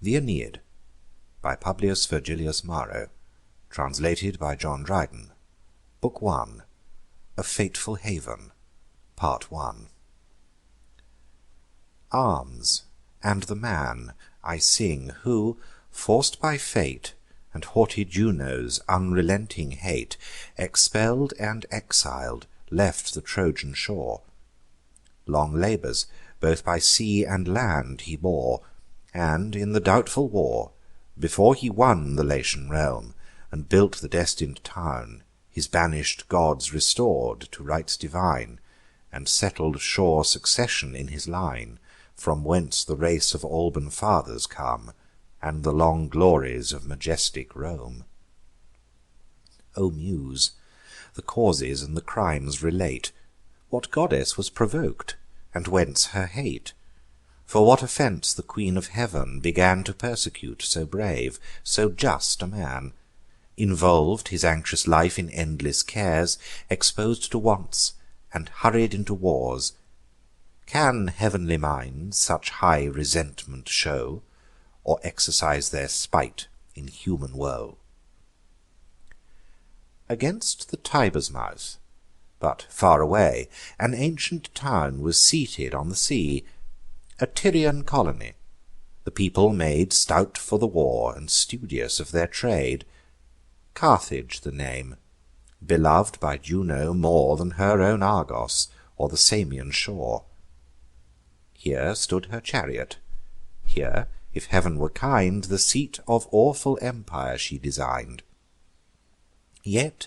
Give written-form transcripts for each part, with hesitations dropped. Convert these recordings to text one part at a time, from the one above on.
The Aeneid, by Publius Vergilius Maro, translated by John Dryden. Book 1. A Fateful Haven, Part 1. Arms, and the man I sing, who, forced by fate and haughty Juno's unrelenting hate, expelled and exiled, left the Trojan shore. Long labours, both by sea and land, he bore, and in the doubtful war, before he won the Latian realm, and built the destined town, his banished gods restored to rights divine, and settled sure succession in his line, from whence the race of Alban fathers come, and the long glories of majestic Rome. O Muse, the causes and the crimes relate. What goddess was provoked, and whence her hate? For what offence the Queen of Heaven began to persecute so brave, so just a man? Involved his anxious life in endless cares, exposed to wants, and hurried into wars. Can heavenly minds such high resentment show, or exercise their spite in human woe? Against the Tiber's mouth, but far away, an ancient town was seated on the sea, a Tyrian colony, the people made stout for the war, and studious of their trade. Carthage the name, beloved by Juno more than her own Argos, or the Samian shore. Here stood her chariot, here, if heaven were kind, the seat of awful empire she designed. Yet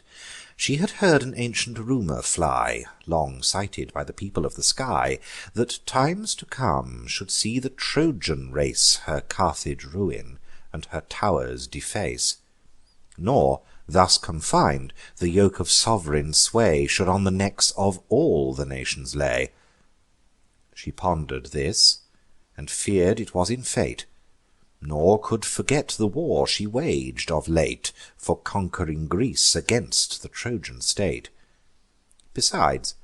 she had heard an ancient rumour fly, long cited by the people of the sky, that times to come should see the Trojan race her Carthage ruin, and her towers deface. Nor, thus confined, the yoke of sovereign sway should on the necks of all the nations lay. She pondered this, and feared it was in fate, nor could forget the war she waged of late for conquering Greece against the Trojan state. Besides,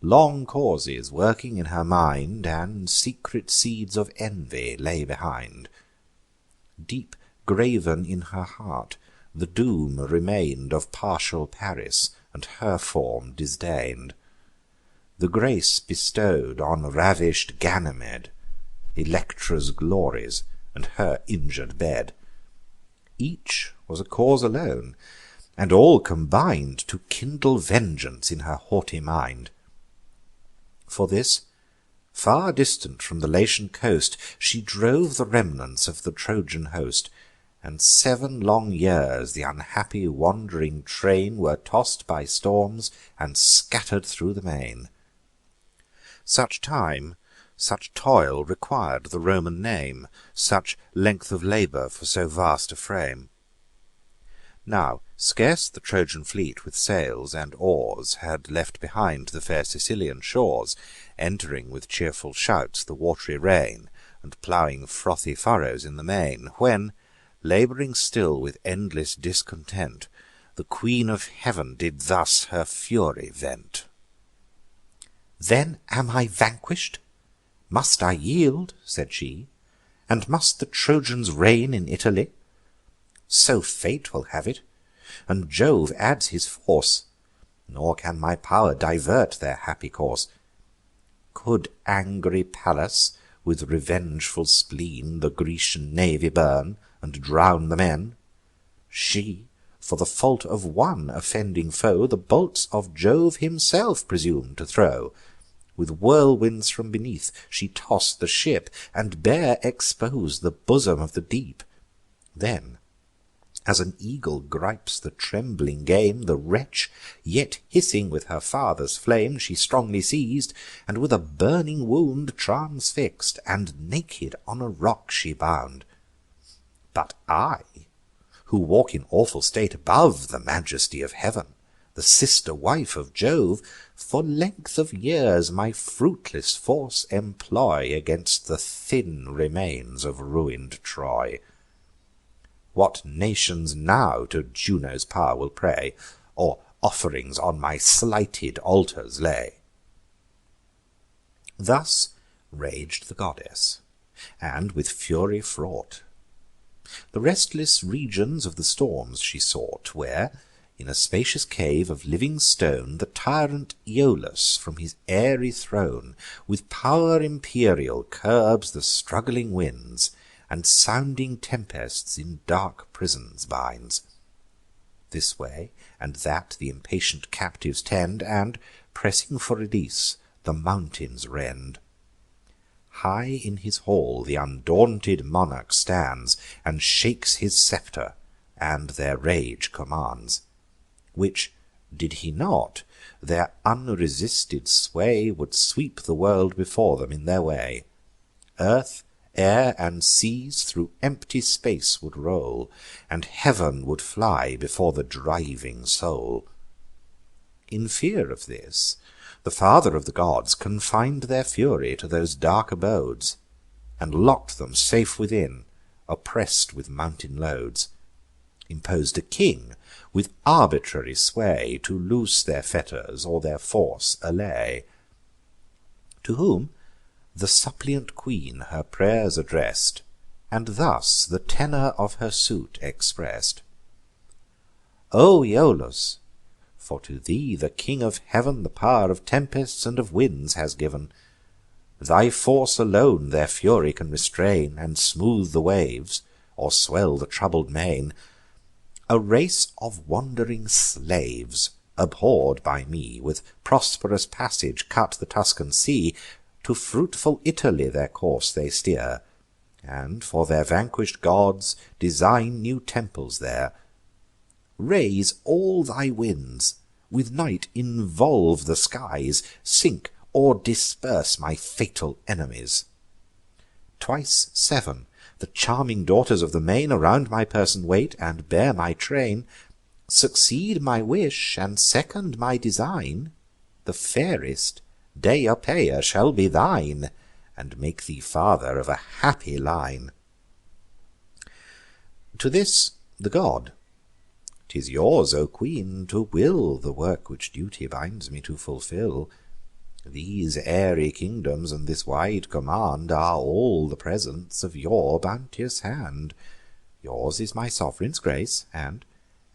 long causes working in her mind, and secret seeds of envy lay behind. Deep graven in her heart, the doom remained of partial Paris, and her form disdained. The grace bestowed on ravish'd Ganymed, Electra's glories, and her injured bed. Each was a cause alone, and all combined to kindle vengeance in her haughty mind. For this, far distant from the Latian coast, she drove the remnants of the Trojan host, and 7 long years the unhappy wandering train were tossed by storms, and scattered through the main. Such time, such toil required the Roman name, such length of labour for so vast a frame. Now scarce the Trojan fleet with sails and oars had left behind the fair Sicilian shores, entering with cheerful shouts the watery reign, and ploughing frothy furrows in the main, when, labouring still with endless discontent, the Queen of Heaven did thus her fury vent. "Then am I vanquish'd? Must I yield," said she, "and must the Trojans reign in Italy? So fate will have it, and Jove adds his force, nor can my power divert their happy course. Could angry Pallas, with revengeful spleen, the Grecian navy burn, and drown the men? She, for the fault of one offending foe, the bolts of Jove himself presumed to throw. With whirlwinds from beneath she tossed the ship, and bare exposed the bosom of the deep. Then, as an eagle gripes the trembling game, the wretch, yet hissing with her father's flame, she strongly seized, and with a burning wound transfixed, and naked on a rock she bound. But I, who walk in awful state above the majesty of heaven, the sister wife of Jove, for length of years my fruitless force employ against the thin remains of ruined Troy. What nations now to Juno's power will pray, or offerings on my slighted altars lay?" Thus raged the goddess, and with fury fraught The restless regions of the storms she sought, where, in a spacious cave of living stone, the tyrant Aeolus from his airy throne with power imperial curbs the struggling winds, and sounding tempests in dark prisons binds. This way and that the impatient captives tend, and, pressing for release, the mountains rend. High in his hall the undaunted monarch stands, and shakes his sceptre, and their rage commands, which, did he not, their unresisted sway would sweep the world before them in their way. Earth, air, and seas through empty space would roll, and heaven would fly before the driving soul. In fear of this, the father of the gods confined their fury to those dark abodes, and locked them safe within, oppressed with mountain loads, imposed a king with arbitrary sway to loose their fetters or their force allay. To whom the suppliant queen her prayers addressed, and thus the tenor of her suit expressed: O Aeolus, for to thee the King of heaven the power of tempests and of winds has given. Thy force alone their fury can restrain, and smooth the waves, or swell the troubled main. A race of wandering slaves, abhorr'd by me, with prosperous passage cut the Tuscan sea, to fruitful Italy their course they steer, and for their vanquish'd gods design new temples there. Raise all thy winds, with night involve the skies, sink or disperse my fatal enemies. Twice 7 the charming daughters of the main around my person wait, and bear my train. Succeed my wish, and second my design, the fairest Deiopeia shall be thine, and make thee father of a happy line. To this the god: 'Tis yours, O queen, to will the work which duty binds me to fulfil. These airy kingdoms and this wide command are all the presents of your bounteous hand. Yours is my sovereign's grace, and,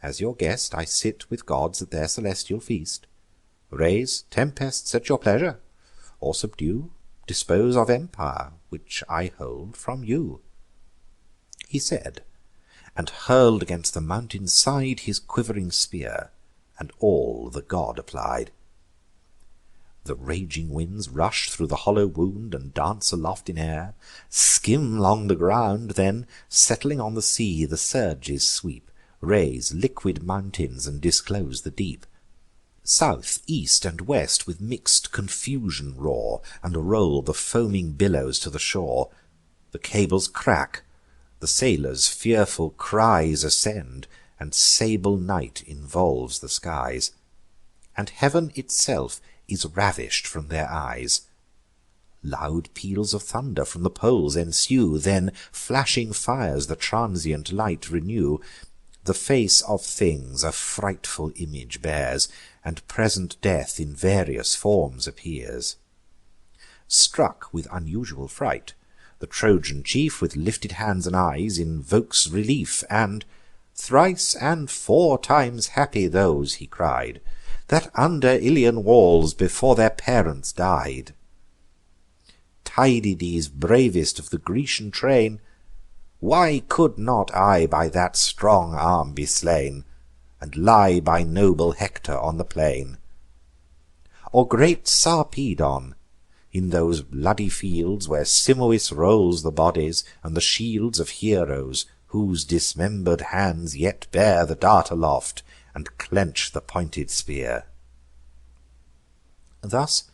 as your guest, I sit with gods at their celestial feast, raise tempests at your pleasure, or subdue, dispose of empire, which I hold from you. He said, and hurl'd against the mountain's side his quivering spear, and all the god applied. The raging winds rush through the hollow wound, and dance aloft in air, skim along the ground, then, settling on the sea, the surges sweep, raise liquid mountains, and disclose the deep. South, east, and west with mix'd confusion roar, and roll the foaming billows to the shore. The cables crack, the sailors' fearful cries ascend, and sable night involves the skies, and heaven itself is ravish'd from their eyes. Loud peals of thunder from the poles ensue, then flashing fires the transient light renew. The face of things a frightful image bears, and present death in various forms appears. Struck with unusual fright, the Trojan chief with lifted hands and eyes invokes relief, and thrice and 4 times happy those, he cried, that under Ilian walls before their parents died. Tydides, bravest of the Grecian train, why could not I by that strong arm be slain, and lie by noble Hector on the plain? Or great Sarpedon, in those bloody fields where Simois rolls the bodies and the shields of heroes, whose dismember'd hands yet bear the dart aloft, and clench the pointed spear. Thus,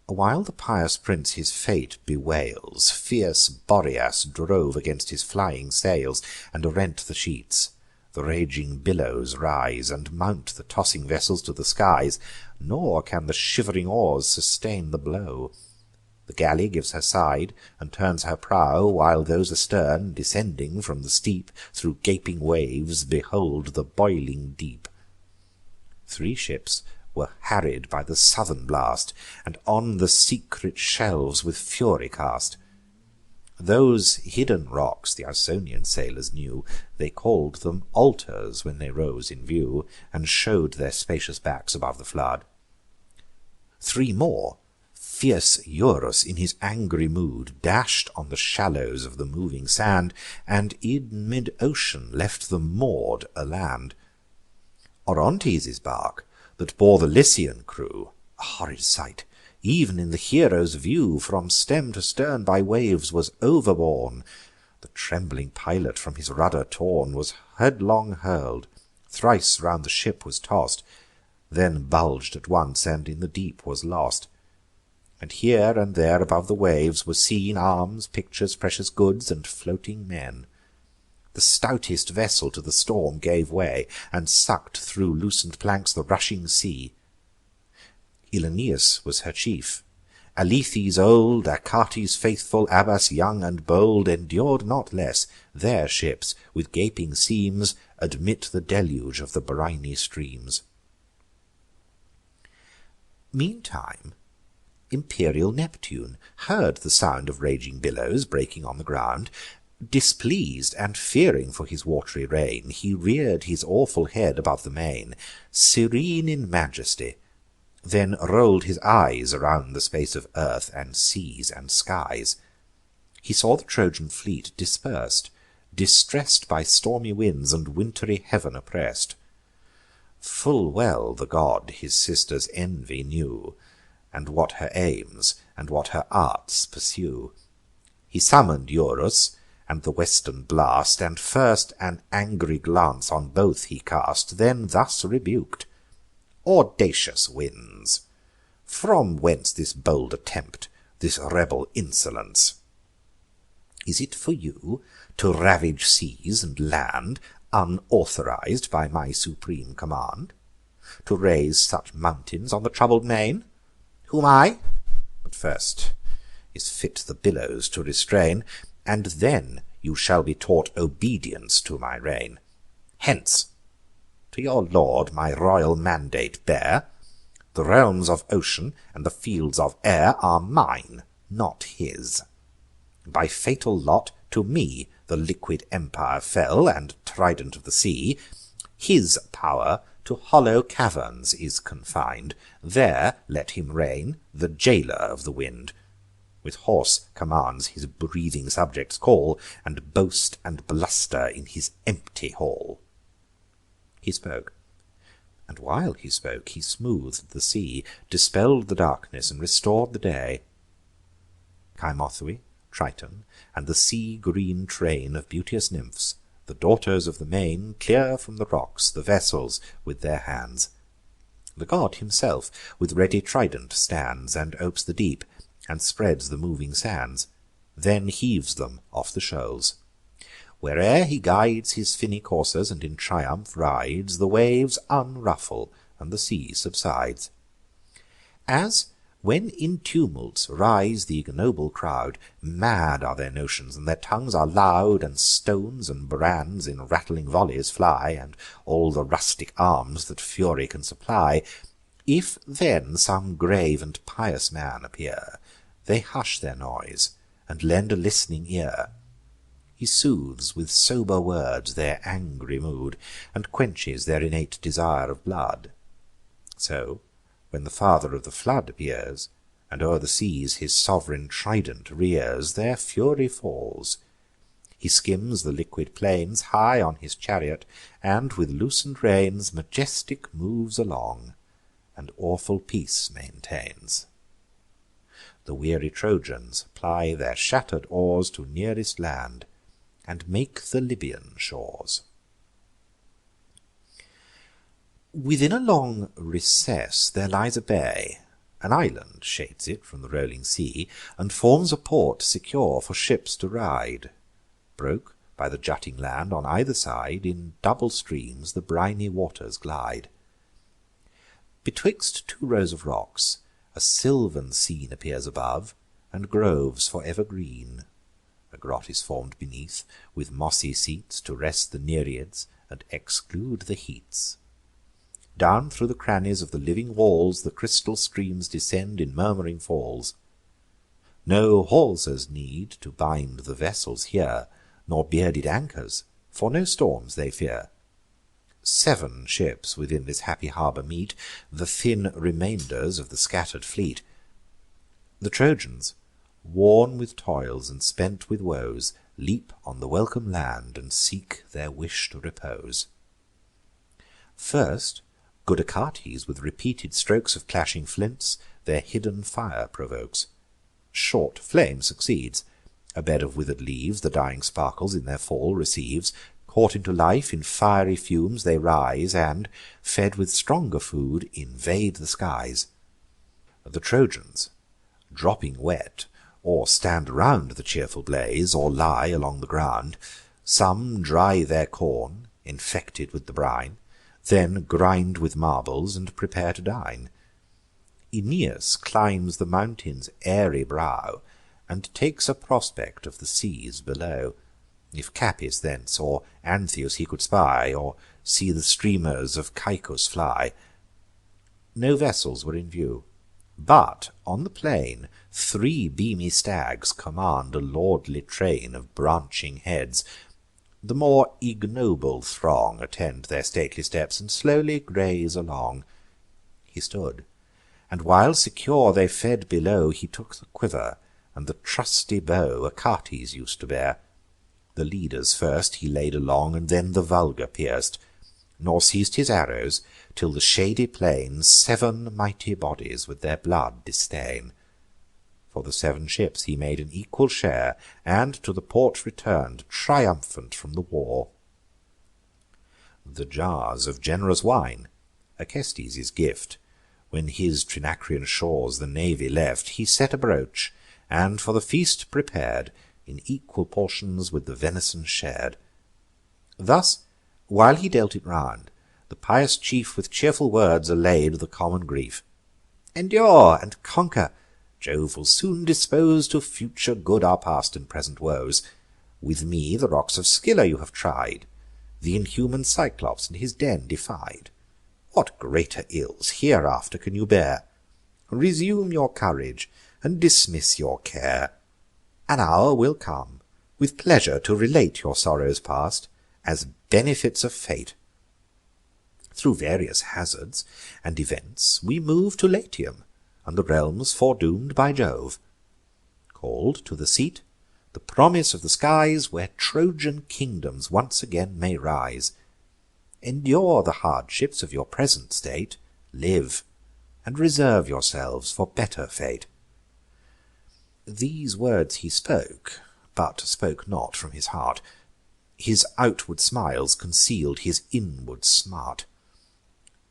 while the pious prince his fate bewails, fierce Boreas drove against his flying sails, and rent the sheets. The raging billows rise, and mount the tossing vessels to the skies, nor can the shivering oars sustain the blow. The galley gives her side, and turns her prow, while those astern, descending from the steep, through gaping waves behold the boiling deep. 3 ships were harried by the southern blast, and on the secret shelves with fury cast. Those hidden rocks the Ausonian sailors knew; They call'd them altars when they rose in view, And show'd their spacious backs above the flood. 3 more, fierce Eurus in his angry mood Dash'd on the shallows of the moving sand, And in mid-ocean left them moor'd a land. Orontes' bark, that bore the Lycian crew, A horrid sight, even in the hero's view, From stem to stern by waves was overborne. The trembling pilot from his rudder torn Was headlong hurl'd, thrice round the ship was toss'd, Then bulged at once, and in the deep was lost. And here and there above the waves were seen Arms, pictures, precious goods, and floating men. The stoutest vessel to the storm gave way, And suck'd through loosened planks the rushing sea. Aeneas was her chief; Alethes old, Achates faithful, Abas young and bold, Endured not less; their ships, with gaping seams, Admit the deluge of the briny streams. Meantime imperial Neptune heard the sound Of raging billows breaking on the ground. Displeased, and fearing for his watery reign, He rear'd his awful head above the main, Serene in majesty, then roll'd his eyes Around the space of earth, and seas, and skies. He saw the Trojan fleet dispers'd, distress'd By stormy winds, and wintry heav'n oppress'd. Full well the god his sister's envy knew, And what her aims, and what her arts pursue. He summon'd Eurus and the western blast, And first an angry glance on both he cast, Then thus rebuked: "Audacious winds! From whence this bold attempt, this rebel insolence? Is it for you to ravage seas and land, Unauthoriz'd by my supreme command? To raise such mountains on the troubled main? Whom I, but first, is fit the billows to restrain, And then you shall be taught obedience to my reign. Hence! To your lord my royal mandate bear: The realms of ocean and the fields of air Are mine, not his. By fatal lot to me the liquid empire fell, And trident of the sea. His power to hollow caverns is confin'd; There let him reign, the jailer of the wind. With hoarse commands his breathing subjects call, And boast and bluster in his empty hall." He spoke, and while he spoke he smooth'd the sea, Dispell'd the darkness, and restor'd the day. Cymothoe, Triton, and the sea-green train Of beauteous nymphs, the daughters of the main, Clear from the rocks the vessels with their hands. The god himself with ready trident stands, And opes the deep, and spreads the moving sands, Then heaves them off the shoals. Where'er he guides his finny coursers, and in triumph rides, The waves unruffle, and the sea subsides. As when in tumults rise the ignoble crowd, Mad are their notions, and their tongues are loud, And stones and brands in rattling volleys fly, And all the rustic arms that fury can supply; If then some grave and pious man appear, They hush their noise, and lend a list'ning ear. He soothes with sober words their angry mood, And quenches their innate desire of blood. So, when the father of the flood appears, And o'er the seas his sov'reign trident rears, Their fury falls. He skims the liquid plains High on his chariot, and with loosen'd reins Majestic moves along, and awful peace maintains. The weary Trojans ply their shatter'd oars To nearest land, and make the Libyan shores. Within a long recess there lies a bay; An island shades it from the rolling sea, And forms a port secure for ships to ride. Broke by the jutting land on either side, In double streams the briny waters glide. Betwixt 2 rows of rocks a sylvan scene Appears above, and groves for ever green. A grot is form'd beneath, with mossy seats, To rest the Nereids, and exclude the heats. Down through the crannies of the living walls The crystal streams descend in murmuring falls. No hawsers need to bind the vessels here, Nor bearded anchors, for no storms they fear. 7 ships within this happy harbour meet The thin remainders of the scatter'd fleet. The Trojans, worn with toils and spent with woes, Leap on the welcome land, and seek their wish'd repose. First, good Achates with repeated strokes Of clashing flints their hidden fire provokes. Short flame succeeds; a bed of wither'd leaves The dying sparkles in their fall receives; Caught into life, in fiery fumes they rise, And, fed with stronger food, invade the skies. The Trojans, dropping wet, or stand round the cheerful blaze, Or lie along the ground; some dry their corn, infected with the brine, Then grind with marbles, and prepare to dine. Aeneas climbs the mountain's airy brow, And takes a prospect of the seas below. If Capys thence, or Antheus he could spy, Or see the streamers of Caicus fly. No vessels were in view; but on the plain 3 beamy stags command a lordly train Of branching heads. The more ignoble throng Attend their stately steps, and slowly graze along. He stood, and while secure they fed below, He took the quiver, and the trusty bow Achates used to bear. The leaders first he laid along, And then the vulgar pierc'd; nor ceased his arrows, till the shady plain 7 mighty bodies with their blood distain. For the 7 ships he made an equal share, And to the port return'd, triumphant from the war. The jars of generous wine, Acestes' gift, When his Trinacrian shores the navy left, He set abroach, and for the feast prepar'd, In equal portions with the venison shared. Thus, while he dealt it round, the pious chief With cheerful words allay'd the common grief. Endure and conquer; Jove will soon dispose To future good our past and present woes. With me the rocks of Scylla you have tried, The inhuman Cyclops in his den defied. What greater ills hereafter can you bear? Resume your courage, and dismiss your care. An hour will come, with pleasure to relate Your sorrows past, as benefits of fate. Through various hazards and events we move To Latium, and the realms foredoom'd by Jove. Call'd to the seat, the promise of the skies, Where Trojan kingdoms once again may rise. Endure the hardships of your present state, Live, and reserve yourselves for better fate. These words he spoke, but spoke not from his heart. His outward smiles conceal'd his inward smart.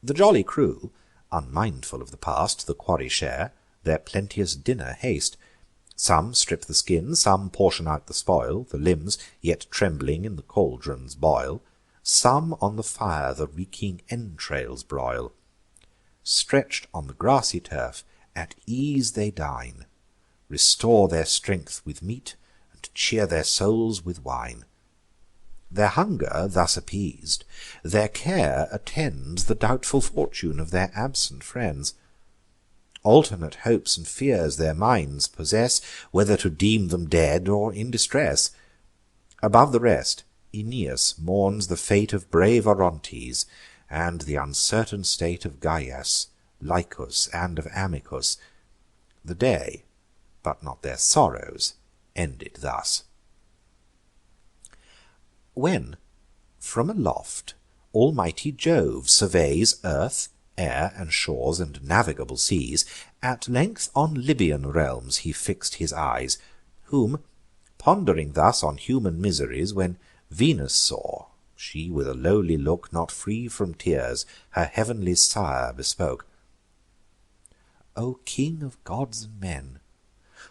The jolly crew, unmindful of the past, The quarry share, their plenteous dinner haste. Some strip the skin, some portion out the spoil, The limbs, yet trembling, in the cauldrons boil. Some on the fire the reeking entrails broil. Stretch'd on the grassy turf, at ease they dine, Restore their strength with meat, and cheer their souls with wine. Their hunger thus appeased, their care attends The doubtful fortune of their absent friends. Alternate hopes and fears their minds possess, Whether to deem them dead, or in distress. Above the rest, Aeneas mourns the fate Of brave Orontes, and the uncertain state Of Gyas, Lycus, and of Amycus. The day, but not their sorrows, ended thus. When, from aloft, almighty Jove surveys Earth, air, and shores, and navigable seas, At length on Libyan realms he fix'd his eyes, Whom, pondering thus on human miseries, When Venus saw, she with a lowly look, Not free from tears, her heav'nly sire bespoke: "O King of gods and men,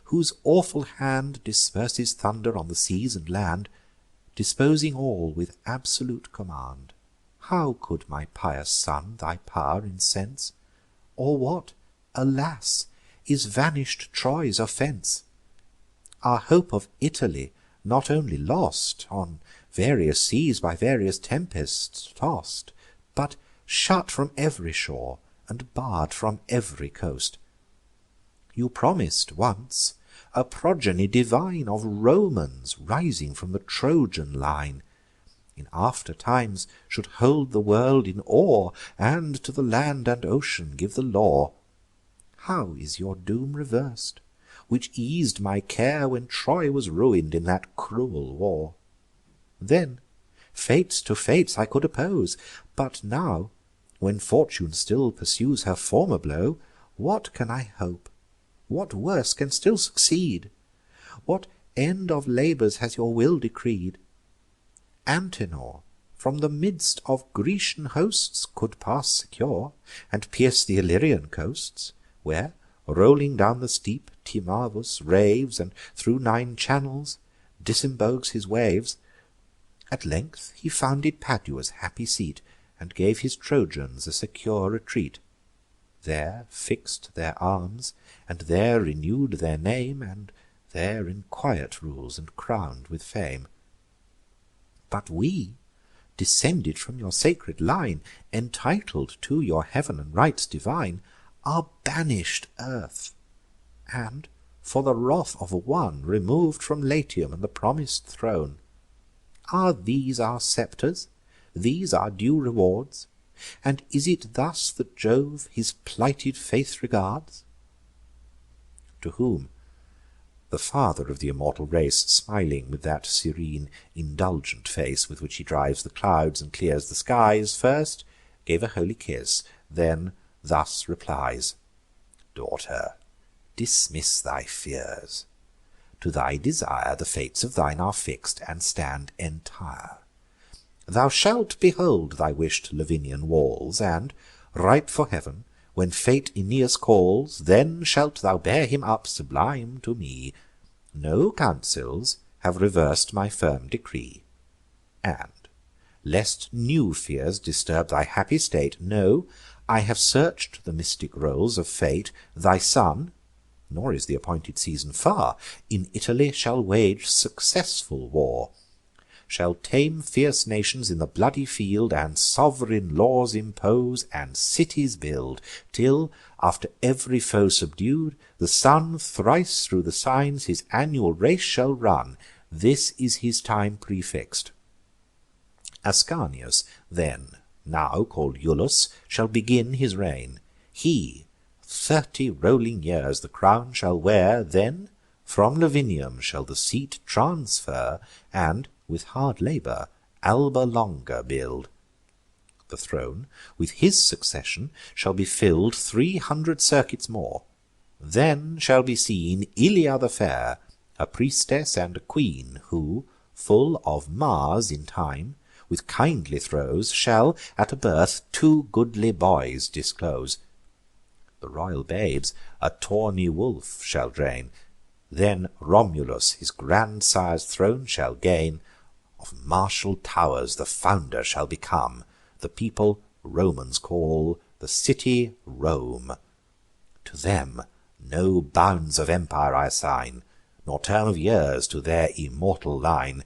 whose awful hand Disperses thunder on the seas and land, Disposing all with absolute command, How could my pious son thy pow'r incense? Or what, alas, is vanish'd Troy's offence? Our hope of Italy not only lost, On various seas by various tempests toss'd, But shut from every shore, and barr'd from every coast. You promis'd once a progeny divine of Romans rising from the Trojan line, in after times should hold the world in awe, and to the land and ocean give the law. How is your doom revers'd, which eas'd my care when Troy was ruin'd in that cruel war? Then fates to fates I could oppose, but now, when fortune still pursues her former blow, what can I hope? What worse can still succeed? What end of labours has your will decreed? Antenor from the midst of Grecian hosts could pass secure, and pierce the Illyrian coasts, where, rolling down the steep Timavus raves, and through 9 channels disembogues his waves. At length he founded Padua's happy seat, and gave his Trojans a secure retreat. There fix'd their arms, and there renew'd their name, and there in quiet rules, and crown'd with fame. But we, descended from your sacred line, entitled to your heav'n and rights divine, are banish'd earth, and, for the wrath of one, remov'd from Latium and the promis'd throne. Are these our sceptres? These our due rewards? And is it thus that Jove his plighted faith regards? To whom the father of the immortal race, smiling with that serene, indulgent face with which he drives the clouds and clears the skies, first gave a holy kiss, then thus replies: Daughter, dismiss thy fears. To thy desire the fates of thine are fix'd, and stand entire. Thou shalt behold thy wish'd Lavinian walls, and, ripe for heav'n, when fate Aeneas calls, then shalt thou bear him up sublime to me. No councils have revers'd my firm decree. And, lest new fears disturb thy happy state, know, I have search'd the mystic rolls of fate. Thy son, nor is the appointed season far, in Italy shall wage successful war, shall tame fierce nations in the bloody field, and sov'reign laws impose, and cities build, till, after every foe subdued, the sun thrice through the signs his annual race shall run. This is his time prefix'd. Ascanius then, now called Iulus, shall begin his reign. He 30 rolling years the crown shall wear, then from Lavinium shall the seat transfer, and, with hard labour, Alba Longa build. The throne, with his succession, shall be fill'd 300 circuits more. Then shall be seen Ilia the fair, a priestess and a queen, who, full of Mars in time, with kindly throes, shall at a birth 2 goodly boys disclose. The royal babes a tawny wolf shall drain. Then Romulus his grandsire's throne shall gain. Of martial towers the founder shall become. The people Romans call, the city Rome. To them no bounds of empire I assign, nor term of years to their immortal line.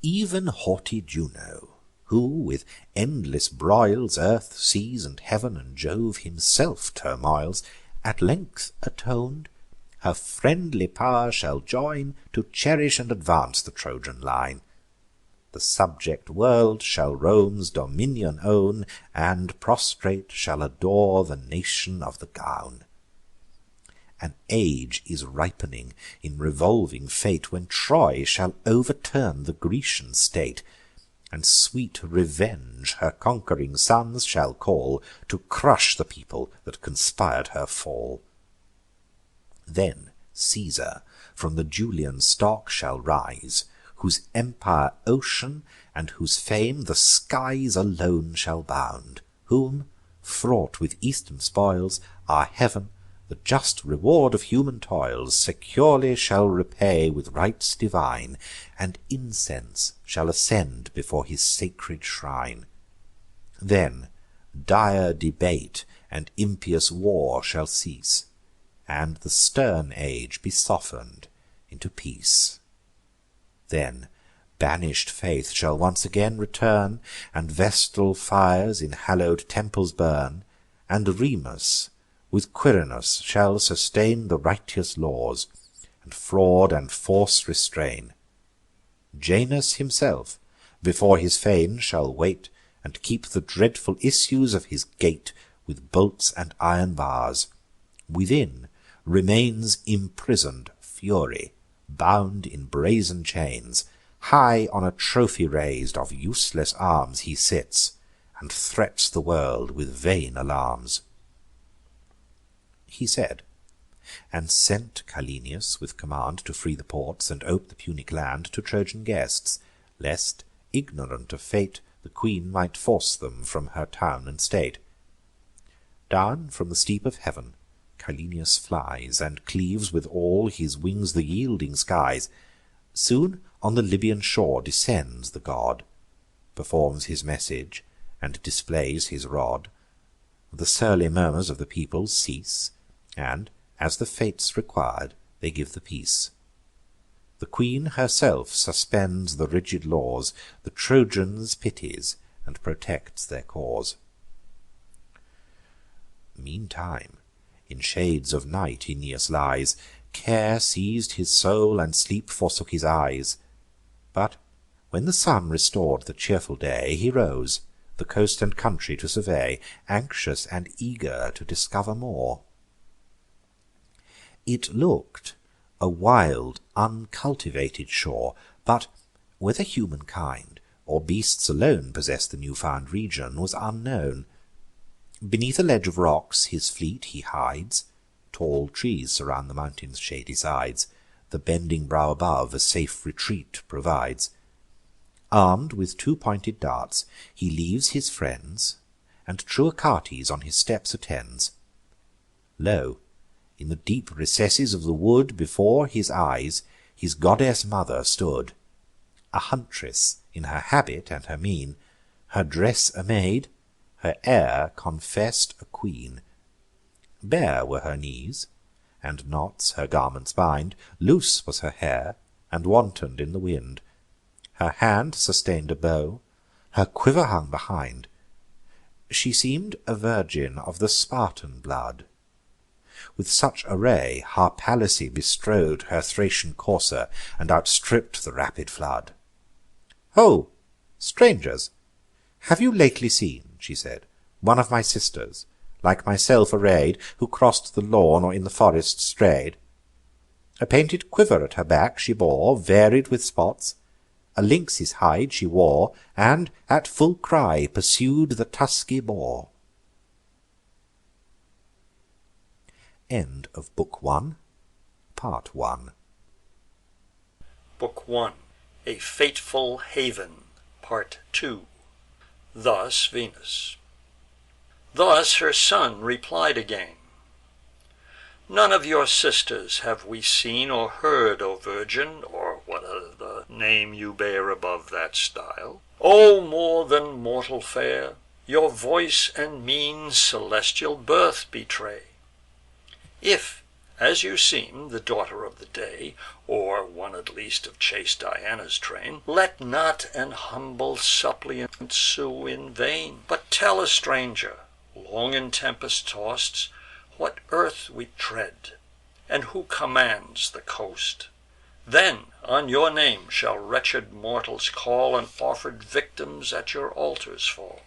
Even haughty Juno, who with endless broils earth, seas, and heav'n, and Jove himself turmoils, at length atoned, her friendly power shall join to cherish and advance the Trojan line. The subject world shall Rome's dominion own, and prostrate shall adore the nation of the gown. An age is ripening in revolving fate, when Troy shall overturn the Grecian state, and sweet revenge her conquering sons shall call, to crush the people that conspir'd her fall. Then Caesar from the Julian stock shall rise, whose empire ocean, and whose fame the skies alone shall bound, whom, fraught with eastern spoils, our heav'n, the just reward of human toils, securely shall repay with rites divine, and incense shall ascend before his sacred shrine. Then dire debate and impious war shall cease, and the stern age be soften'd into peace. Then banish'd faith shall once again return, and vestal fires in hallow'd temples burn, and Remus with Quirinus shall sustain the righteous laws, and fraud and force restrain. Janus himself before his fane shall wait, and keep the dreadful issues of his gate with bolts and iron bars. Within remains imprisoned Fury, bound in brazen chains. High on a trophy raised of useless arms he sits, and threats the world with vain alarms. He said, and sent Cyllenius with command to free the ports, and ope the Punic land to Trojan guests, lest, ignorant of fate, the queen might force them from her town and state. Down from the steep of heaven Cyllenius flies, and cleaves with all his wings the yielding skies. Soon on the Libyan shore descends the god, performs his message, and displays his rod. The surly murmurs of the people cease, and, as the fates required, they give the peace. The queen herself suspends the rigid laws, the Trojans pities, and protects their cause. Meantime, in shades of night Aeneas lies. Care seized his soul, and sleep forsook his eyes. But, when the sun restored the cheerful day, he rose, the coast and country to survey, anxious and eager to discover more. It looked a wild, uncultivated shore, but whether humankind or beasts alone possessed the new-found region was unknown. Beneath a ledge of rocks his fleet he hides, tall trees surround the mountain's shady sides, the bending brow above a safe retreat provides. Armed with 2 pointed darts, he leaves his friends, and true Achates on his steps attends. Lo, in the deep recesses of the wood, before his eyes his goddess mother stood, a huntress in her habit and her mien, her dress a maid, her air confessed a queen. Bare were her knees, and knots her garments bind, loose was her hair, and wantoned in the wind. Her hand sustained a bow, her quiver hung behind. She seemed a virgin of the Spartan blood. With such array Harpalyce bestrode her Thracian courser, and outstripped the rapid flood. "Ho, strangers! Have you lately seen," she said, "one of my sisters, like myself arrayed, who crossed the lawn or in the forest strayed? A painted quiver at her back she bore, varied with spots. A lynx's hide she wore, and, at full cry, pursued the tusky boar." End of Book 1, Part 1. Book 1, A Fateful Haven, Part 2. Thus Venus. Thus her son replied again: "None of your sisters have we seen or heard, O virgin, or what other name you bear above that style. O more than mortal fair, your voice and mien celestial birth betray. If, as you seem, the daughter of the day, or one at least of chaste Diana's train, let not an humble suppliant sue in vain, but tell a stranger, long in tempest tossed, what earth we tread, and who commands the coast. Then on your name shall wretched mortals call, and offer'd victims at your altars fall."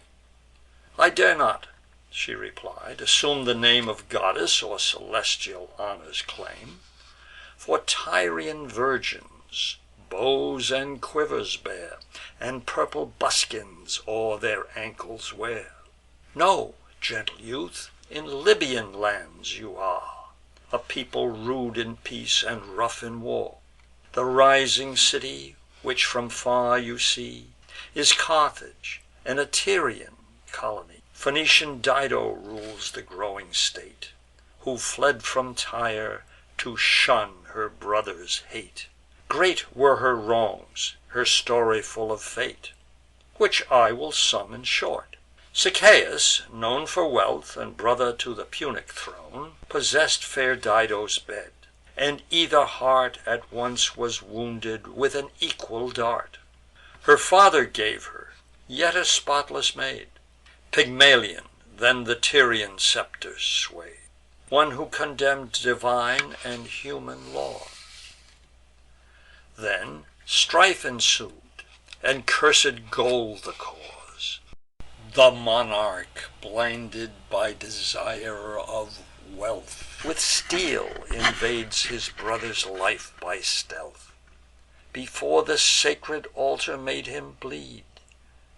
"I dare not," she replied, "assume the name of goddess, or celestial honours claim; for Tyrian virgins bows and quivers bear, and purple buskins o'er their ankles wear. No, gentle youth, in Libyan lands you are, a people rude in peace and rough in war. The rising city, which from far you see, is Carthage, an Tyrian colony. Phoenician Dido rules the growing state, who fled from Tyre to shun her brother's hate. Great were her wrongs, her story full of fate, which I will sum in short. Sichaeus, known for wealth, and brother to the Punic throne, possess'd fair Dido's bed, and either heart at once was wounded with an equal dart. Her father gave her, yet a spotless maid, Pygmalion, then the Tyrian scepter sway'd, one who condemn'd divine and human law. Then strife ensued, and cursed gold the cause. The monarch, blinded by desire of wealth, with steel invades his brother's life by stealth. Before the sacred altar made him bleed,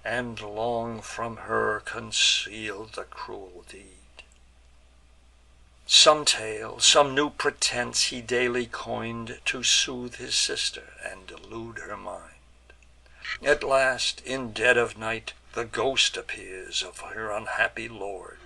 and long from her conceal'd the cruel deed. Some tale, some new pretence he daily coin'd, to soothe his sister and delude her mind. At last, in dead of night, the ghost appears of her unhappy lord.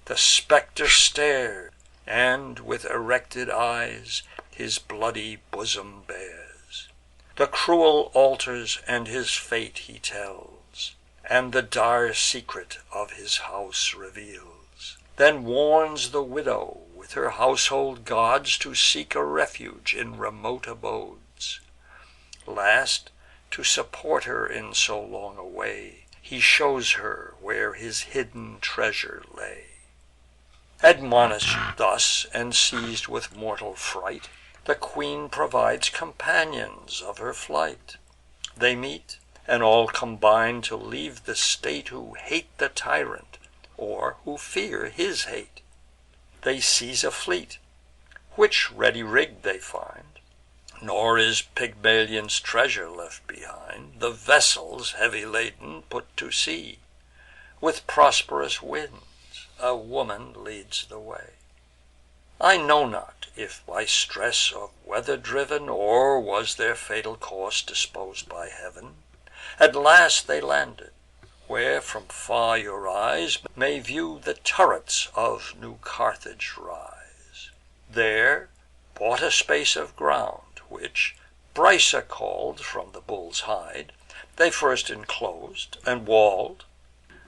The spectre stared, and, with erected eyes, his bloody bosom bares. The cruel altars and his fate he tells, and the dire secret of his house reveals. Then warns the widow with her household gods to seek a refuge in remote abodes. Last, to support her in so long a way, he shows her where his hidden treasure lay. Admonish'd thus, and seiz'd with mortal fright, the queen provides companions of her flight. They meet, and all combine to leave the state who hate the tyrant, or who fear his hate. They seize a fleet, which ready rigg'd they find, nor is Pygmalion's treasure left behind. The vessels, heavy laden, put to sea. With prosperous winds a woman leads the way. I know not if by stress of weather driven, or was their fatal course disposed by heav'n. At last they landed, where from far your eyes may view the turrets of New Carthage rise. There bought a space of ground, which Brysa call'd from the bull's hide, they first enclos'd and wall'd.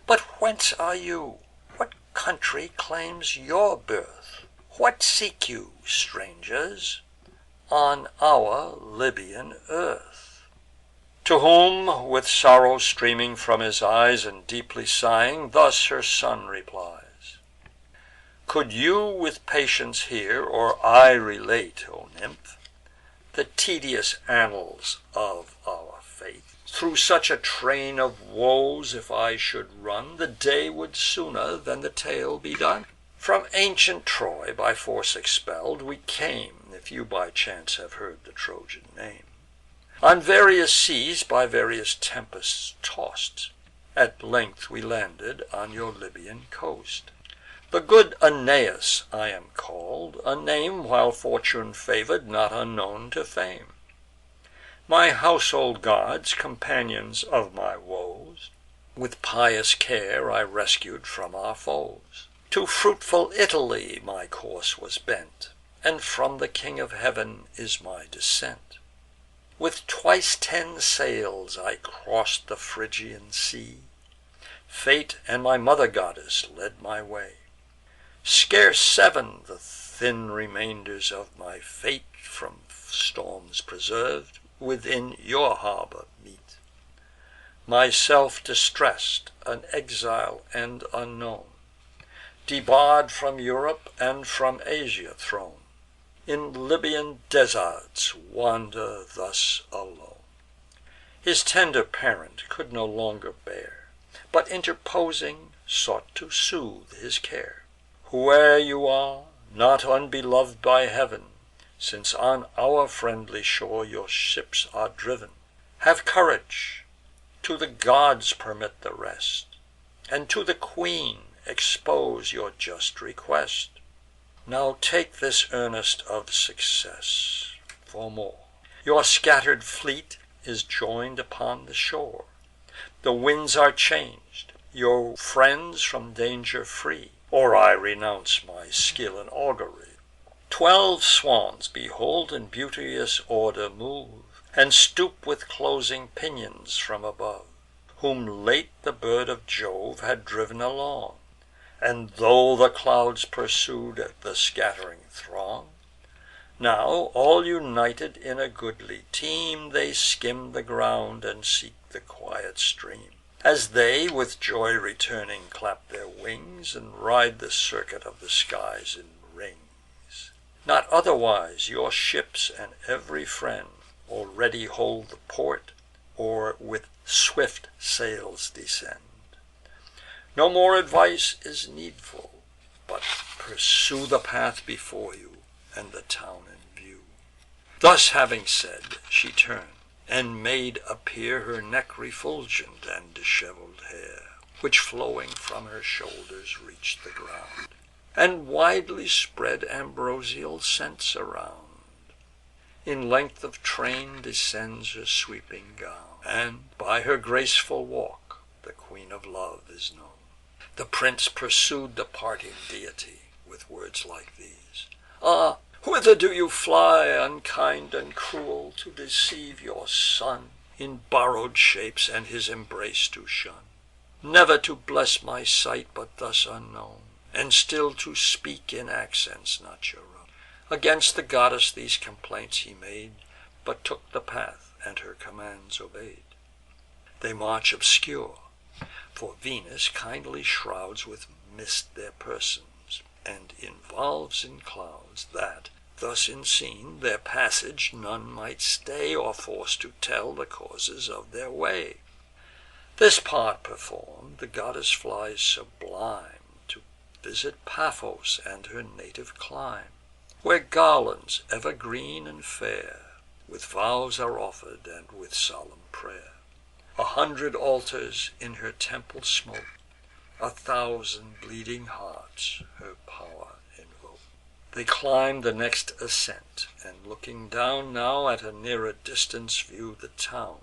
But whence are you? What country claims your birth? What seek you, strangers, on our Libyan earth? To whom, with sorrow streaming from his eyes, and deeply sighing, thus her son replies: Could you with patience hear, or I relate, O nymph, the tedious annals of our fate, thro' such a train of woes if I should run, the day would sooner than the tale be done. From ancient Troy, by force expell'd, we came, if you by chance have heard the Trojan name. On various seas, by various tempests toss'd, at length we landed on your Libyan coast. The good Aeneas I am call'd, a name, while fortune favour'd, not unknown to fame. My household gods, companions of my woes, with pious care I rescued from our foes. To fruitful Italy my course was bent, and from the King of Heav'n is my descent. With twice 10 sails I cross'd the Phrygian sea. Fate and my mother goddess led my way. Scarce 7 the thin remainders of my fate, from storms preserv'd, within your harbour meet. Myself distress'd, an exile and unknown, debarr'd from Europe and from Asia thrown, in Libyan deserts wander thus alone. His tender parent could no longer bear, but interposing, sought to soothe his care. Whoe'er you are, not unbelov'd by Heav'n, since on our friendly shore your ships are driven, have courage, to the gods permit the rest, and to the queen expose your just request. Now take this earnest of success, for more. Your scatter'd fleet is join'd upon the shore. The winds are chang'd, your friends from danger free, or I renounce my skill in augury. 12 swans behold in beauteous order move, and stoop with closing pinions from above, whom late the bird of Jove had driv'n along. And though the clouds pursued the scattering throng, now, all united in a goodly team, they skim the ground, and seek the quiet stream. As they, with joy returning, clap their wings, and ride the circuit of the skies in rings. Not otherwise your ships and ev'ry friend already hold the port, or with swift sails descend. No more advice is needful, but pursue the path before you, and the town in view." Thus having said, she turned, and made appear her neck refulgent, and dishevel'd hair, which flowing from her shoulders reach'd the ground, and widely spread ambrosial scents around. In length of train descends her sweeping gown, and by her graceful walk the Queen of Love is known. The prince pursued the parting deity with words like these: "Ah, whither do you fly, unkind and cruel, to deceive your son, in borrow'd shapes, and his embrace to shun? Never to bless my sight but thus unknown, and still to speak in accents not your own." Against the goddess these complaints he made, but took the path, and her commands obey'd. They march obscure, for Venus kindly shrouds with mist their persons, and involves in clouds, that, thus unseen, their passage none might stay, or force to tell the causes of their way. This part perform'd, the goddess flies sublime, to visit Paphos and her native clime, where garlands evergreen and fair with vows are offer'd, and with solemn prayer. 100 altars in her temple smoke, 1,000 bleeding hearts her power invoke. They climb the next ascent, and looking down now at a nearer distance view the town.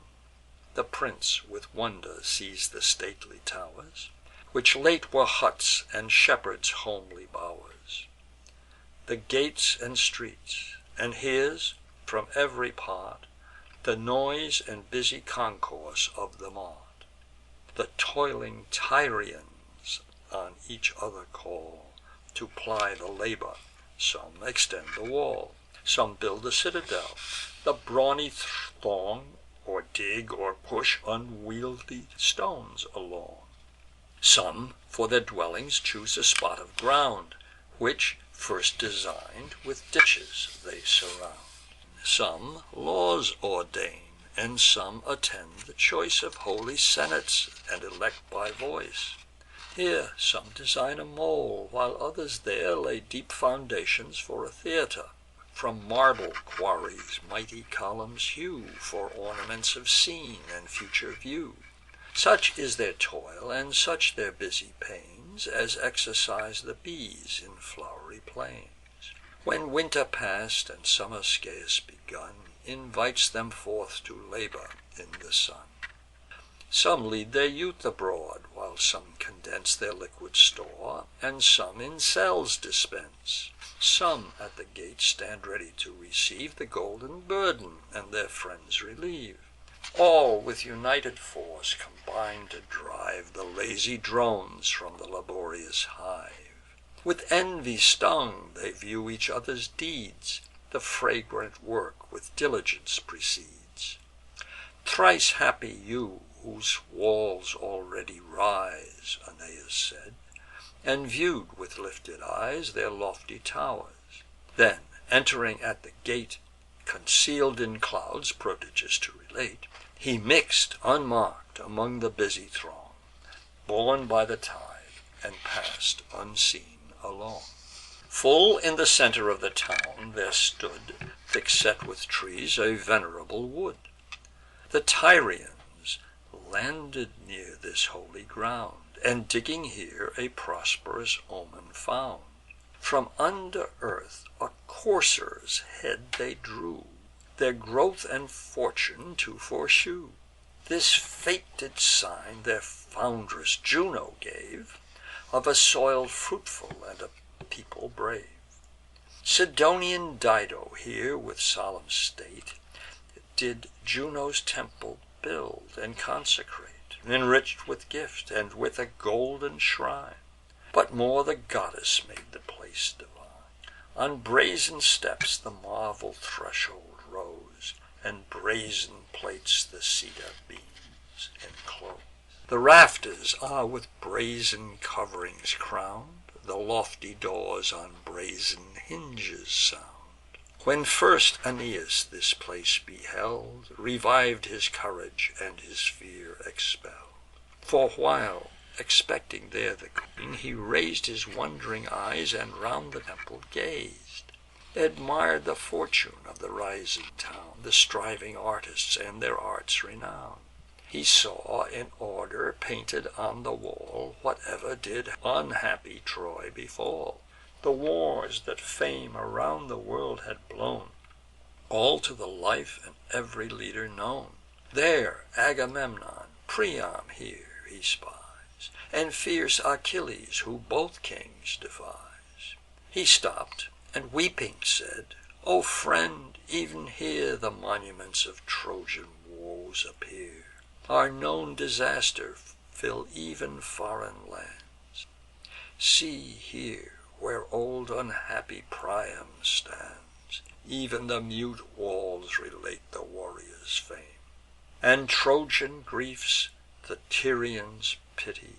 The prince with wonder sees the stately towers, which late were huts and shepherds' homely bowers, the gates and streets, and hears from every part the noise and busy concourse of the mart. The toiling Tyrians on each other call, to ply the labour. Some extend the wall, some build a citadel, the brawny throng, or dig or push unwieldy stones along. Some for their dwellings choose a spot of ground, which, first design'd, with ditches they surround. Some laws ordain, and some attend the choice of holy senates, and elect by voice. Here some design a mole, while others there lay deep foundations for a theatre. From marble quarries mighty columns hew, for ornaments of scene and future view. Such is their toil, and such their busy pains, as exercise the bees in flowery plains. When winter past, and summer scarce begun, invites them forth to labour in the sun. Some lead their youth abroad, while some condense their liquid store, and some in cells dispense. Some at the gate stand ready to receive the golden burden, and their friends relieve. All with united force combine to drive the lazy drones from the laborious hive. With envy stung, they view each other's deeds, the fragrant work with diligence proceeds. Thrice happy you, whose walls already rise, Aeneas said, and view'd with lifted eyes their lofty towers. Then, entering at the gate, conceal'd in clouds prodigious to relate, he mix'd unmark'd among the busy throng, borne by the tide, and pass'd unseen along. Full in the centre of the town there stood, thick set with trees, a venerable wood. The Tyrians landed near this holy ground, and digging here a prosperous omen found. From under earth a courser's head they drew, their growth and fortune to foreshew. This fated sign their foundress Juno gave, of a soil fruitful and a people brave. Sidonian Dido here with solemn state did Juno's temple build and consecrate, enrich'd with gift, and with a golden shrine. But more the goddess made the place divine. On brazen steps the marble threshold rose, and brazen plates the cedar beams enclose. The rafters are with brazen coverings crown'd, the lofty doors on brazen hinges sound. When first Aeneas this place beheld, reviv'd his courage, and his fear expell'd. For while, expecting there the queen, he rais'd his wond'ring eyes, and round the temple gazed, admir'd the fortune of the rising town, the striving artists, and their arts renown. He saw in order painted on the wall whatever did unhappy Troy befall. The wars that fame around the world had blown, all to the life and every leader known. There Agamemnon, Priam here he spies, and fierce Achilles, who both kings defies. He stopp'd, and weeping said, "O friend, ev'n here the monuments of Trojan woes appear. Our known disaster fill even foreign lands. See here, where old unhappy Priam stands, even the mute walls relate the warrior's fame, and Trojan griefs the Tyrians' pity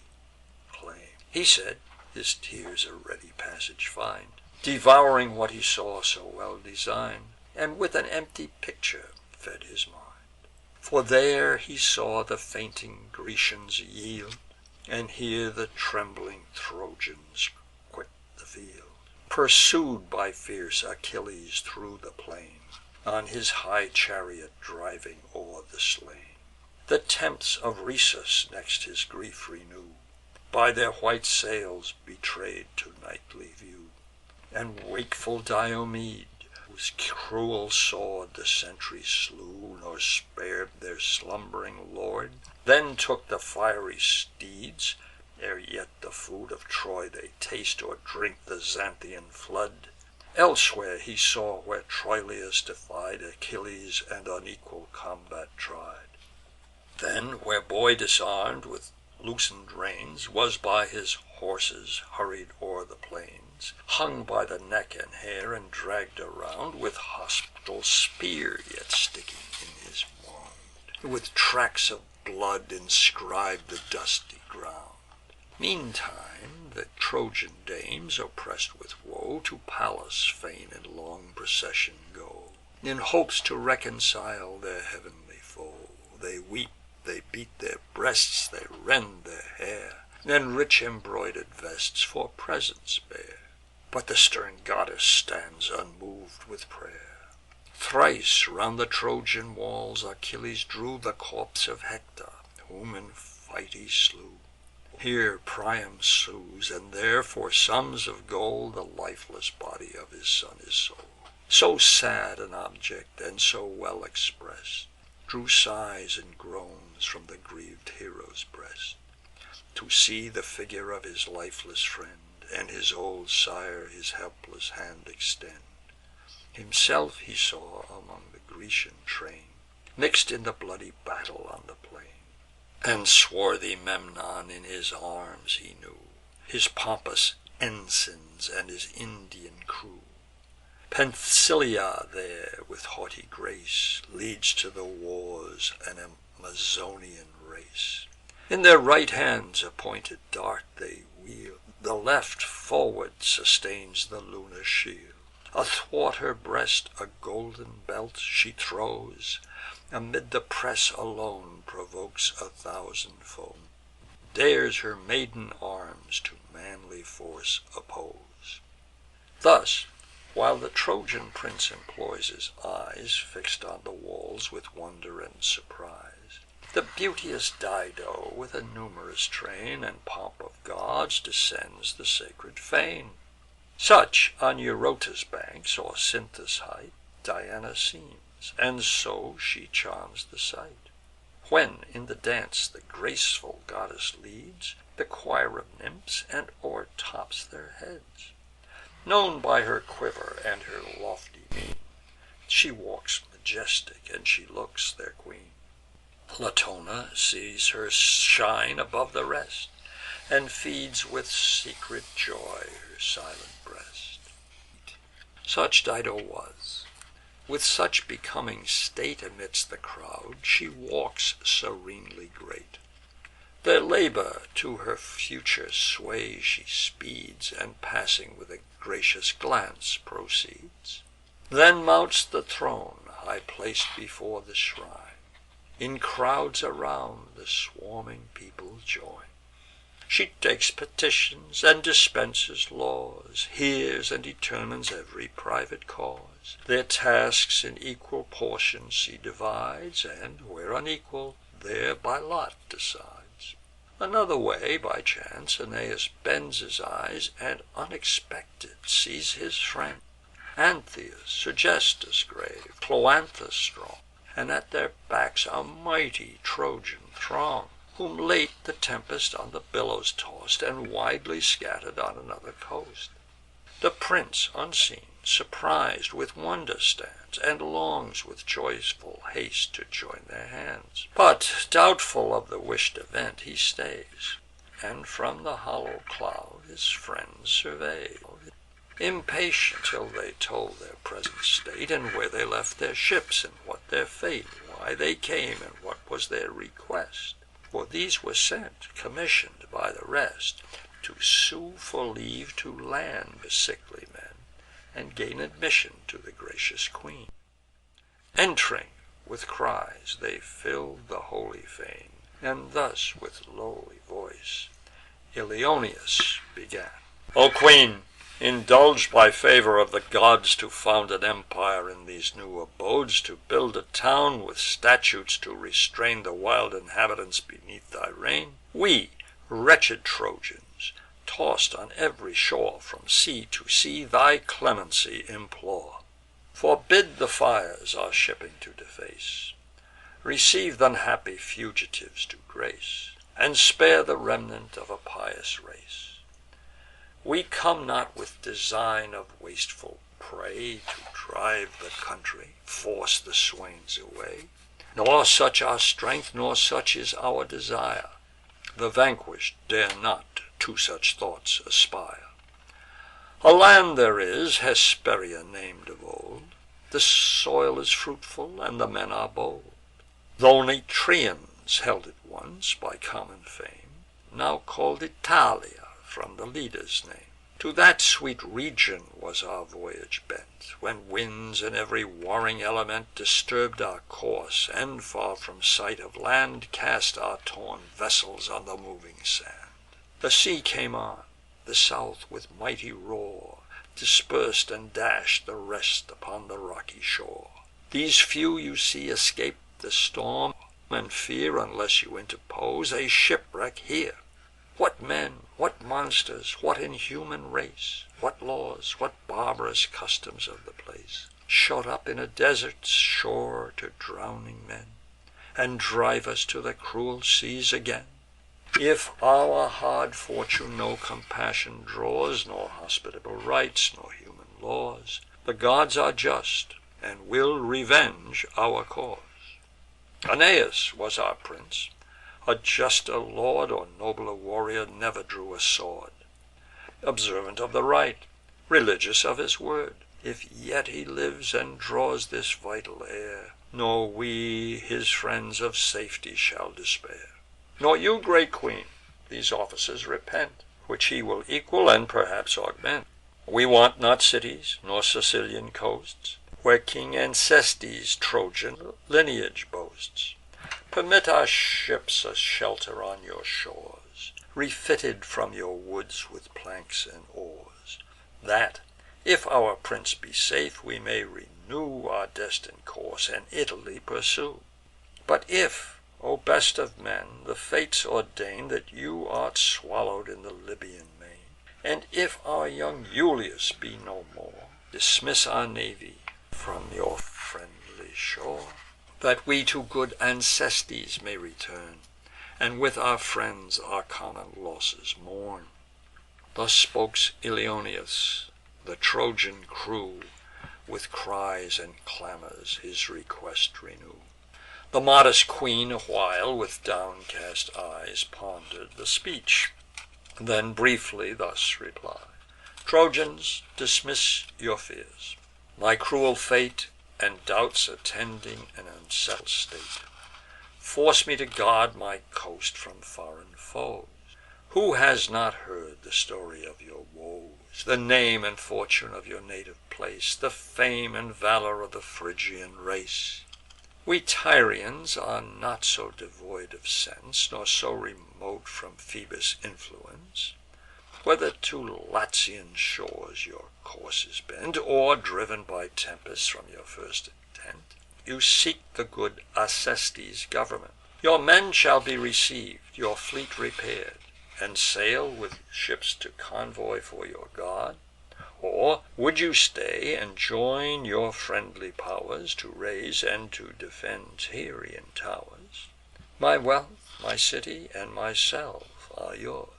claim." He said, his tears a ready passage find, devouring what he saw so well design'd, and with an empty picture fed his mind. For there he saw the fainting Grecians yield, and here the trembling Trojans quit the field, pursued by fierce Achilles through the plain, on his high chariot driving o'er the slain. The tents of Rhesus next his grief renew, by their white sails betray'd to nightly view, and wakeful Diomed, whose cruel sword the sentry slew, nor spared their slumbering lord, then took the fiery steeds, ere yet the food of Troy they taste, or drink the Xanthian flood. Elsewhere he saw where Troilus defied Achilles, and unequal combat tried. Then, where boy disarm'd with loosen'd reins was by his horses hurried o'er the plains, hung by the neck and hair, and dragg'd around, with hostile spear yet sticking in his wound, with tracks of blood inscribed the dusty ground. Meantime the Trojan dames, oppress'd with woe, to Pallas fain in long procession go, in hopes to reconcile their heav'nly foe. They weep, they beat their breasts, they rend their hair, and rich embroider'd vests for presents bear. But the stern goddess stands unmov'd with prayer. Thrice round the Trojan walls Achilles drew the corpse of Hector, whom in fight he slew. Here Priam sues, and there for sums of gold the lifeless body of his son is sold. So sad an object, and so well express'd, drew sighs and groans from the grieved hero's breast, to see the figure of his lifeless friend, and his old sire his helpless hand extend. Himself he saw among the Grecian train, mix'd in the bloody battle on the plain, and swarthy Memnon in his arms he knew, his pompous ensigns and his Indian crew. Penthesilea there with haughty grace leads to the wars an Amazonian race. In their right hands a pointed dart they wield, the left forward sustains the lunar shield. Athwart her breast a golden belt she throws, amid the press alone provokes 1,000 foes, dares her maiden arms to manly force oppose. Thus, while the Trojan prince employs his eyes fix'd on the walls with wonder and surprise, the beauteous Dido, with a numerous train and pomp of gods, descends the sacred fane. Such on Eurota's banks, or Cynthus' height, Diana seems, and so she charms the sight. When in the dance the graceful goddess leads the choir of nymphs, and o'ertops their heads. Known by her quiver and her lofty mien, she walks majestic, and she looks their queen. Latona sees her shine above the rest, and feeds with secret joy her silent breast. Such Dido was. With such becoming state amidst the crowd she walks serenely great. Their labour to her future sway she speeds, and passing with a gracious glance proceeds. Then mounts the throne, high plac'd before the shrine. In crowds around the swarming people join. She takes petitions and dispenses laws, hears and determines every private cause. Their tasks in equal portions she divides, and, where unequal, there by lot decides. Another way, by chance, Aeneas bends his eyes, and unexpected sees his friend Antheus, Sergestus grave, Cloanthus strong, and at their backs a mighty Trojan throng, whom late the tempest on the billows toss'd, and widely scatter'd on another coast. The prince, unseen, surpris'd, with wonder stands, and longs with joyful haste to join their hands. But, doubtful of the wish'd event, he stays, and from the hollow cloud his friends surveys. Impatient till they told their present state, and where they left their ships, and what their fate, why they came, and what was their request. For these were sent, commission'd by the rest, to sue for leave to land the sickly men, and gain admission to the gracious queen. Entering, with cries they fill'd the holy fane, and thus with lowly voice Ilioneus began. O queen, indulged by favour of the gods to found an empire in these new abodes, to build a town with statutes to restrain the wild inhabitants beneath thy reign, we, wretched Trojans, toss'd on every shore from sea to sea, thy clemency implore. Forbid the fires our shipping to deface, receive th' unhappy fugitives to grace, and spare the remnant of a pious race. We come not with design of wasteful prey, to drive the country, force the swains away. Nor such our strength, nor such is our desire. The vanquish'd dare not to such thoughts aspire. A land there is, Hesperia nam'd of old. The soil is fruitful, and the men are bold. Th' only Trians held it once, by common fame, now call'd Italia, from the leader's name. To that sweet region was our voyage bent, when winds and every warring element disturb'd our course, and, far from sight of land, cast our torn vessels on the moving sand. The sea came on, the south with mighty roar dispers'd and dash'd the rest upon the rocky shore. These few you see escaped the storm, and fear, unless you interpose, a shipwreck here. What men, what monsters, what inhuman race, what laws, what barbarous customs of the place, shut up in a desert's shore to drowning men, and drive us to the cruel seas again? If our hard fortune no compassion draws, nor hospitable rites, nor human laws, the gods are just, and will revenge our cause. Aeneas was our prince. A juster lord or nobler warrior never drew a sword. Observant of the right, religious of his word, if yet he lives and draws this vital air, nor we, his friends, of safety shall despair. Nor you, great queen, these offices repent, which he will equal and perhaps augment. We want not cities, nor Sicilian coasts, where King Acestes' Trojan lineage boasts. Permit our ships a shelter on your shores, refitted from your woods with planks and oars, that, if our prince be safe, we may renew our destined course, and Italy pursue. But if, O best of men, the fates ordain that you art swallow'd in the Libyan main, and if our young Iulus be no more, dismiss our navy from your friendly shore, that we to good Acestes may return, and with our friends our common losses mourn. Thus spoke Ilioneus. The Trojan crew, with cries and clamours, his request renew. The modest queen awhile, with downcast eyes, ponder'd the speech, then briefly thus replied: Trojans, dismiss your fears. My cruel fate, and doubts attending an unsettled state, force me to guard my coast from foreign foes. Who has not heard the story of your woes? the name and fortune of your native place, the fame and valor of the Phrygian race. We Tyrians are not so devoid of sense, nor so remote from Phoebus' influence. Whether to Latian shores your course is bent, or, driven by tempests from your first intent, you seek the good Acestes' government, your men shall be received, your fleet repair'd, and sail with ships to convoy for your god. Or would you stay, and join your friendly powers to raise and to defend Tyrian towers? My wealth, my city, and myself are yours.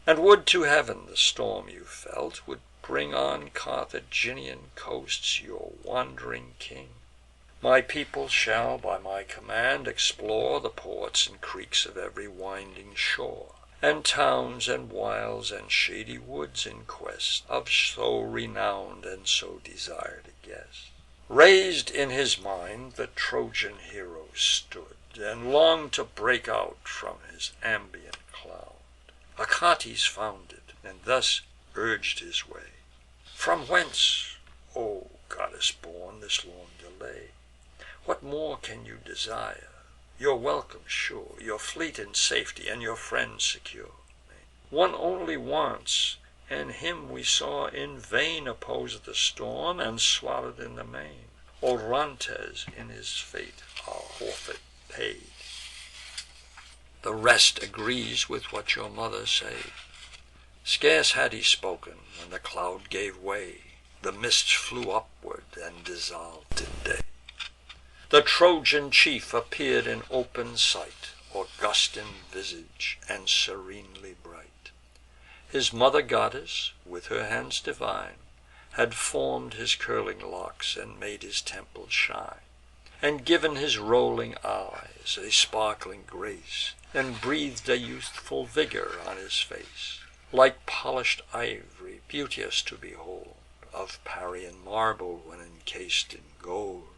And would to heav'n the storm you felt would bring on Carthaginian coasts your wand'ring king. My people shall, by my command, explore the ports and creeks of every winding shore, and towns and wilds and shady woods in quest of so renown'd and so desir'd a guest. Rais'd in his mind the Trojan hero stood, and long'd to break out from his ambient cloud. Achates founded, and thus urg'd his way: "From whence, O goddess born, this long delay? What more can you desire? Your welcome sure, your fleet in safety, and your friends secure. One only wants, and him we saw in vain oppose the storm, and swallow'd in the main. Orontes in his fate our forfeit paid. The rest agrees with what your mother said." Scarce had he spoken, when the cloud gave way, the mists flew upward, and dissolved in day. The Trojan chief appear'd in open sight, august in visage, and serenely bright. His mother goddess, with her hands divine, had form'd his curling locks, and made his temples shine, and giv'n his rolling eyes a sparkling grace, and breath'd a youthful vigour on his face, like polish'd ivory, beauteous to behold, of Parian marble when encased in gold.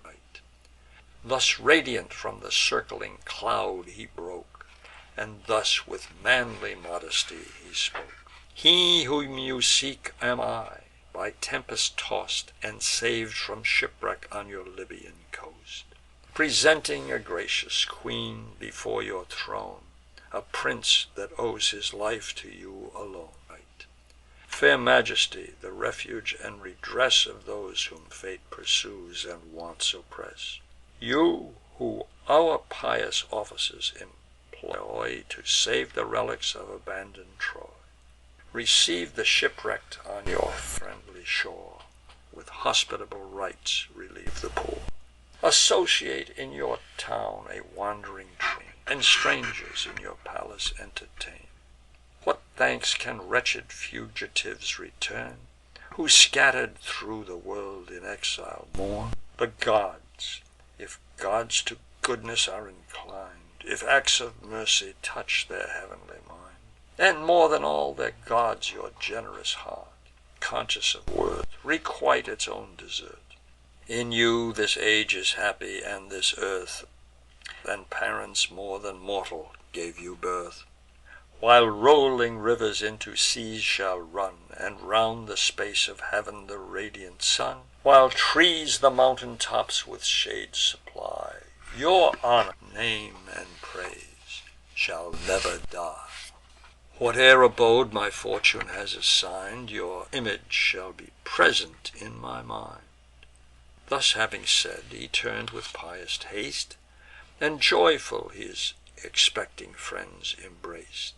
Thus radiant from the circling cloud he broke, and thus with manly modesty he spoke: "He whom you seek am I, by tempest toss'd, and sav'd from shipwreck on your Libyan coast, presenting a gracious queen before your throne, a prince that owes his life to you alone. Fair majesty, the refuge and redress of those whom fate pursues and wants oppress. You, who our pious offices employ to save the relics of abandoned Troy, receive the shipwreck'd on your friendly shore, with hospitable rites relieve the poor. Associate in your town a wandering train, and strangers in your palace entertain. What thanks can wretched fugitives return, who scatter'd through the world in exile mourn? The gods, if gods to goodness are inclined, if acts of mercy touch their heav'nly mind, and more than all their gods your generous heart, conscious of worth, requite its own desert. In you this age is happy, and this earth, than parents more than mortal gave you birth. While rolling rivers into seas shall run, and round the space of heav'n the radiant sun, while trees the mountain tops with shade supply, your honour, name, and praise shall never die. Whate'er abode my fortune has assign'd, your image shall be present in my mind." Thus having said, he turn'd with pious haste, and joyful his expecting friends embraced.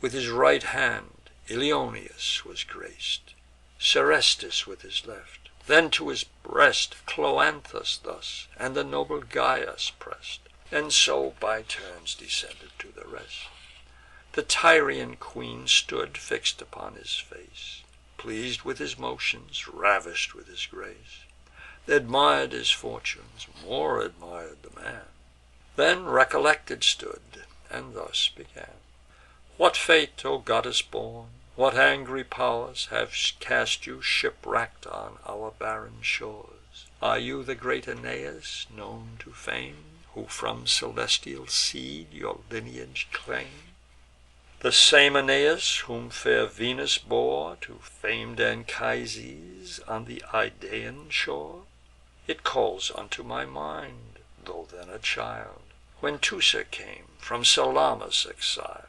With his right hand Ilioneus was grac'd, Serestus with his left, then to his breast Cloanthus thus, and the noble Gyas press'd, and so by turns descended to the rest. The Tyrian queen stood fix'd upon his face, pleas'd with his motions, ravish'd with his grace, admir'd his fortunes, more admir'd the man, then recollected stood, and thus began: "What fate, O goddess born, what angry pow'rs have cast you shipwreck'd on our barren shores? Are you the great Aeneas, known to fame, who from celestial seed your lineage claim? The same Aeneas, whom fair Venus bore to fam'd Anchises on the Idaean shore? It calls unto my mind, tho' then a child, when Teucer came from Salamis exil'd,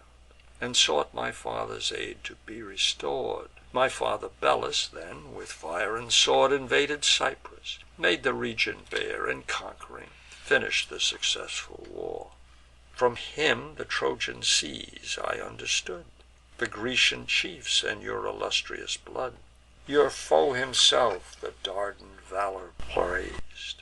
and sought my father's aid to be restor'd. My father Belus then, with fire and sword, invaded Cyprus, made the region bare, and conquering, finish'd the successful war. From him the Trojan seas I understood, the Grecian chiefs, and your illustrious blood. Your foe himself the Dardan valour prais'd,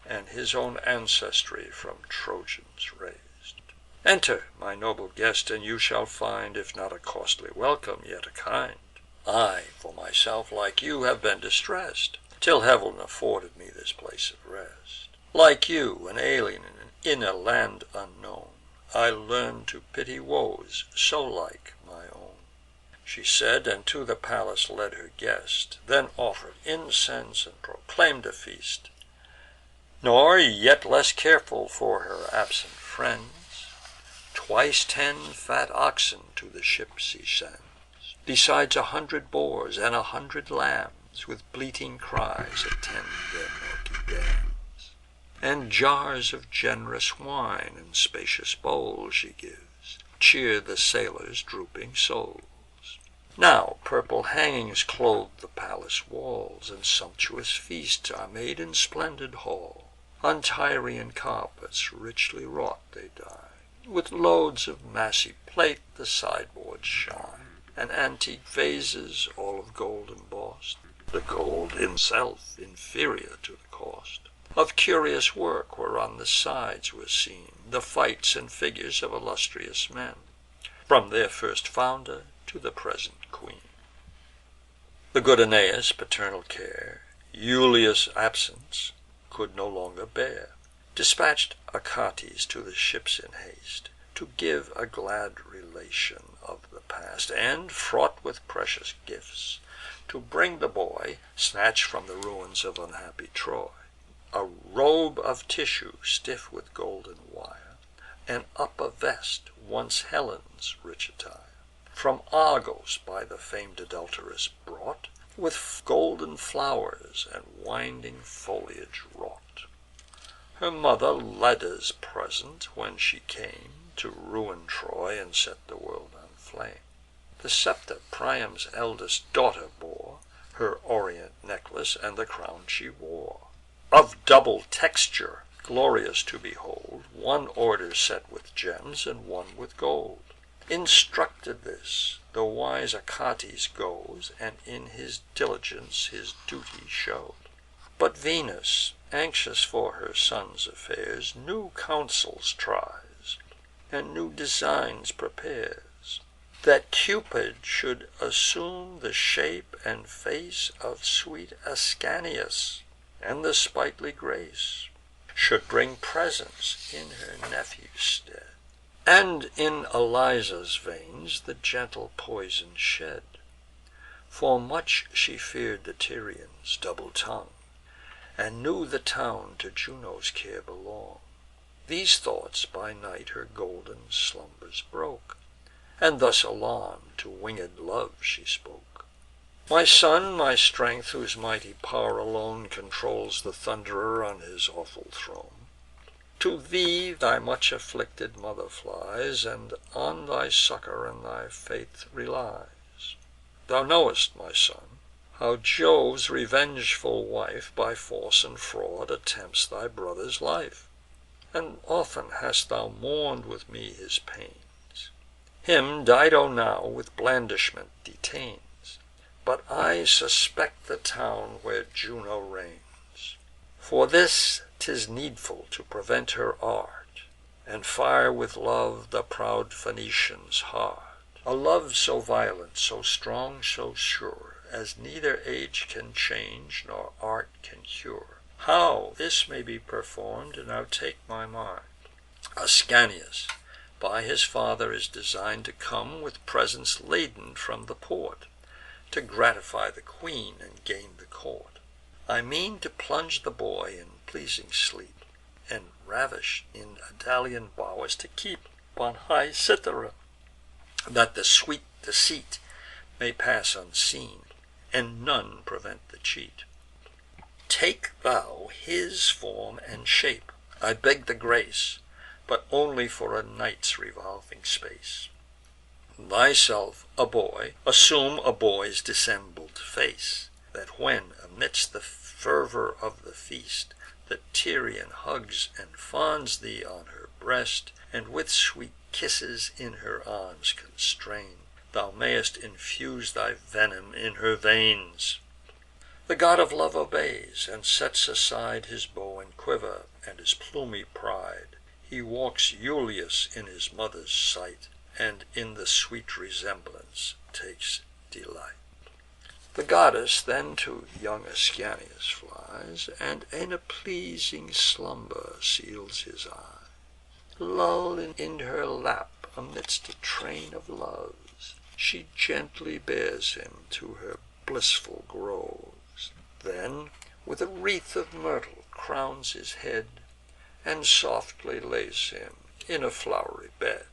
and his own ancestry from Trojans raised. Enter, my noble guest, and you shall find, if not a costly welcome, yet a kind. I, for myself, like you, have been distress'd, till Heav'n afforded me this place of rest. Like you, an alien in a land unknown, I learn'd to pity woes so like my own. She said, and to the palace led her guest, then offer'd incense and proclaim'd a feast. Nor yet less careful for her absent friends, twice 10 fat oxen to the ship she sends, besides 100 boars and 100 lambs, with bleating cries attend their milky dams. And jars of generous wine in spacious bowls she gives, cheer the sailors' drooping souls. Now purple hangings clothe the palace walls, and sumptuous feasts are made in splendid hall. On Tyrian carpets richly wrought they dine, with loads of massy plate the sideboards shine, and antique vases all of gold emboss'd, the gold himself inferior to the cost. Of curious work, where on the sides were seen the fights and figures of illustrious men, from their first founder to the present queen. The good Aeneas' paternal care Iulius' absence could no longer bear, dispatch'd Achates to the ships in haste, to give a glad relation of the past, and, fraught with precious gifts, to bring the boy, snatch'd from the ruins of unhappy Troy, a robe of tissue stiff with golden wire, and upper vest, once Helen's rich attire, from Argos by the fam'd adulteress brought, with golden flowers and winding foliage wrought. Her mother Leda's present, when she came to ruin Troy and set the world on flame. The scepter Priam's eldest daughter bore, her orient necklace, and the crown she wore. Of double texture, glorious to behold, one order set with gems, and one with gold. Instructed this, the wise Achates goes, and in his diligence his duty show'd. But Venus, anxious for her son's affairs, new counsels tries, and new designs prepares, that Cupid should assume the shape and face of sweet Ascanius, and the sprightly Grace should bring presents in her nephew's stead, and in Eliza's veins the gentle poison shed. For much she fear'd the Tyrians' double tongue, and knew the town to Juno's care belong'd. These thoughts by night her golden slumbers broke, and thus alarm'd to winged love she spoke. My son, my strength, whose mighty pow'r alone controls the Thunderer on his awful throne, to thee thy much afflicted mother flies, and on thy succour and thy faith relies. Thou knowest, my son, how Jove's revengeful wife by force and fraud attempts thy brother's life, and often hast thou mourn'd with me his pains. Him Dido now with blandishment detains, but I suspect the town where Juno reigns. For this 'tis needful to prevent her art, and fire with love the proud Phoenician's heart. A love so violent, so strong, so sure, as neither age can change nor art can cure. How this may be perform'd, now take my mind. Ascanius by his father is design'd to come with presents laden from the port, to gratify the queen and gain the court. I mean to plunge the boy in pleasing sleep, and ravish in Idalian bowers to keep on high Cythera. that the sweet deceit may pass unseen, and none prevent the cheat. Take thou his form and shape, I beg the grace, but only for a night's revolving space. Thyself a boy, assume a boy's dissembled face, that when, amidst the fervor of the feast, the Tyrian hugs and fonds thee on her breast, and with sweet kisses in her arms constrain, thou mayst infuse thy venom in her veins. The god of love obeys, and sets aside his bow and quiver, and his plumy pride. He walks Iulus in his mother's sight, and in the sweet resemblance takes delight. The goddess then to young Ascanius flies, and in a pleasing slumber seals his eyes. Lull'd in her lap amidst a train of loves, she gently bears him to her blissful groves. Then with a wreath of myrtle crowns his head, and softly lays him in a flowery bed.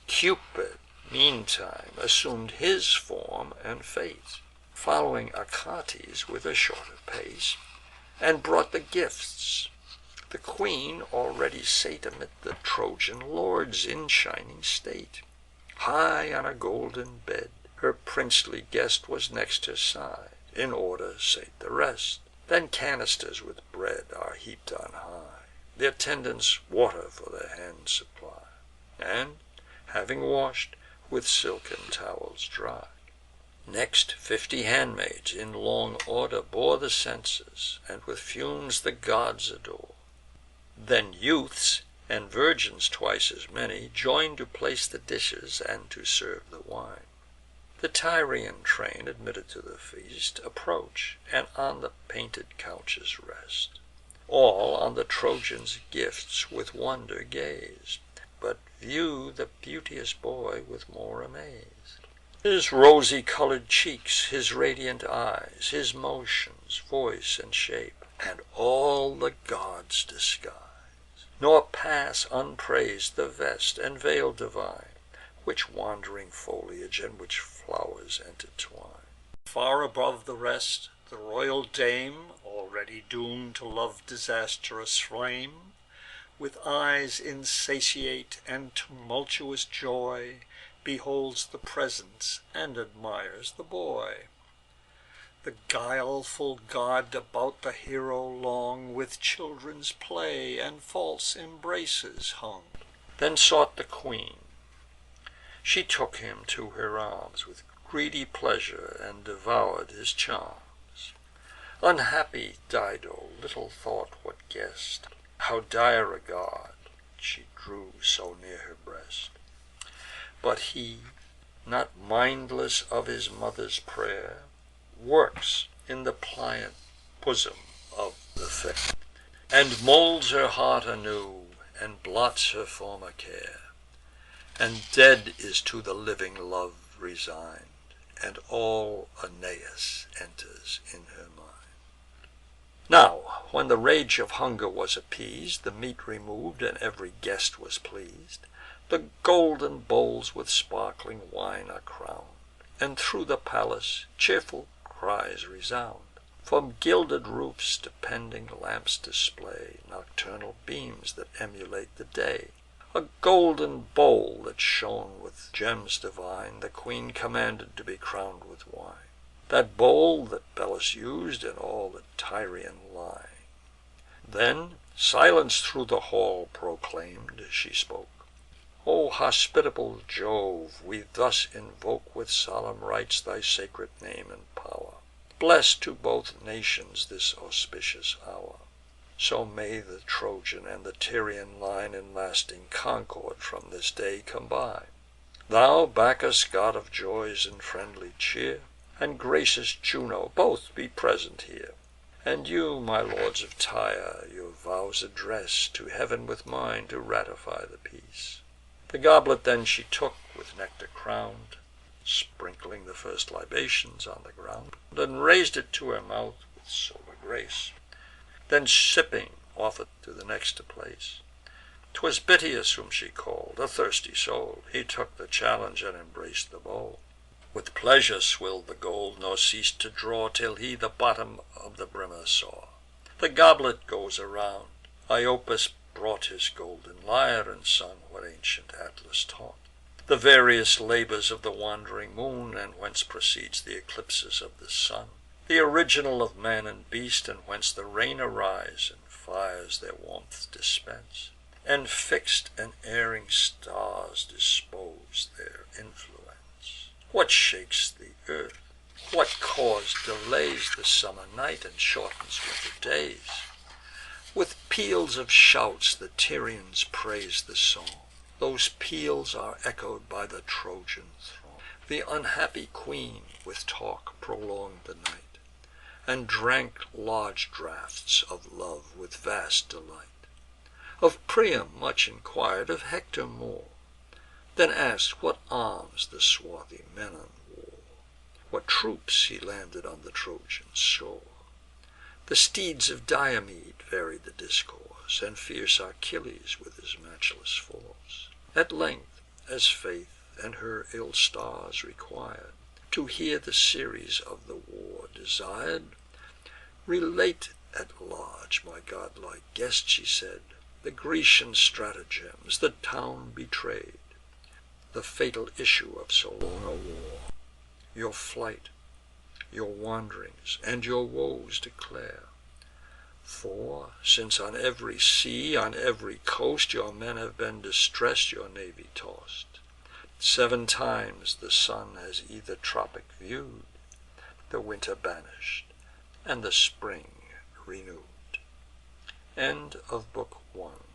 Cupid meantime assum'd his form and fate, following Achates with a shorter pace, and brought the gifts. The queen already sate amid the Trojan lords in shining state. High on a golden bed her princely guest was next her side, in order sate the rest. Then canisters with bread are heaped on high, the attendants water for their hands supply, and, having wash'd, with silken towels dry. Next 50 handmaids in long order bore the censers, and with fumes the gods adore. Then youths, and virgins twice as many, join to place the dishes and to serve the wine. The Tyrian train, admitted to the feast, approach, and on the painted couches rest. All on the Trojans' gifts with wonder gaze, but view the beauteous boy with more amaze. His rosy colour'd cheeks, his radiant eyes, his motions, voice, and shape, and all the gods disguise, nor pass unprais'd the vest and veil divine, which wandering foliage and which flowers intertwine. Far above the rest, the royal dame, already doom'd to love disastrous flame, with eyes insatiate and tumultuous joy, beholds the presents and admires the boy. The guileful god about the hero long with children's play and false embraces hung. Then sought the queen. She took him to her arms with greedy pleasure, and devoured his charms. Unhappy Dido little thought what guest, how dire a god she drew so near her breast. But he, not mindless of his mother's prayer, works in the pliant bosom of the fair, and molds her heart anew, and blots her former care. And dead is to the living love resign'd, and all Aeneas enters in her mind. Now, when the rage of hunger was appeas'd, the meat remov'd, and every guest was pleas'd, the golden bowls with sparkling wine are crown'd, and thro' the palace cheerful cries resound. From gilded roofs depending lamps display nocturnal beams that emulate the day. A golden bowl that shone with gems divine, the queen commanded to be crown'd with wine. That bowl that Belus us'd in all the Tyrian line. Then, silence thro' the hall proclaim'd, she spoke. O hospitable Jove, we thus invoke with solemn rites thy sacred name and power. Bless to both nations this auspicious hour. So may the Trojan and the Tyrian line in lasting concord from this day combine. Thou, Bacchus, god of joys and friendly cheer, and gracious Juno, both be present here. And you, my lords of Tyre, your vows address to heav'n with mine to ratify the peace. The goblet then she took, with nectar crown'd, sprinkling the first libations on the ground, and raised it to her mouth with sober grace. Then sipping, offer'd to the next to place. 'Twas Bitias whom she call'd, a thirsty soul; He took the challenge, and embrac'd the bowl. With pleasure swill'd the gold, nor ceas'd to draw, Till he the bottom of the brimmer saw. The goblet goes around. Iopus brought his golden lyre, and sung what ancient Atlas taught, the various labours of the wandering moon, and whence proceeds th' eclipses of the sun, the original of man and beast, and whence the rain arise, and fires their warmth dispense, and fix'd and erring stars dispose their influence. What shakes the earth? What cause delays the summer night, and shortens winter days? With peals of shouts the Tyrians praise the song; those peals are echoed by the Trojan throng. The unhappy queen with talk prolong'd the night, and drank large draughts of love with vast delight. Of Priam much enquir'd, of Hector more; Then ask'd what arms the swarthy Menon wore, what troops he landed on the Trojan shore. The steeds of Diomed varied the discourse, and fierce Achilles with his matchless force. At length, as fate and her ill stars requir'd, to hear the series of the war desir'd, "Relate at large, my godlike guest," she said, "the Grecian stratagems, the town betray'd, the fatal issue of so long a war. Your flight, your wand'rings, and your woes declare. For, since on every sea, on every coast, Your men have been distress'd, your navy toss'd, 7 times the sun has either tropic view'd, the winter banish'd, and the spring renew'd." End of Book 1.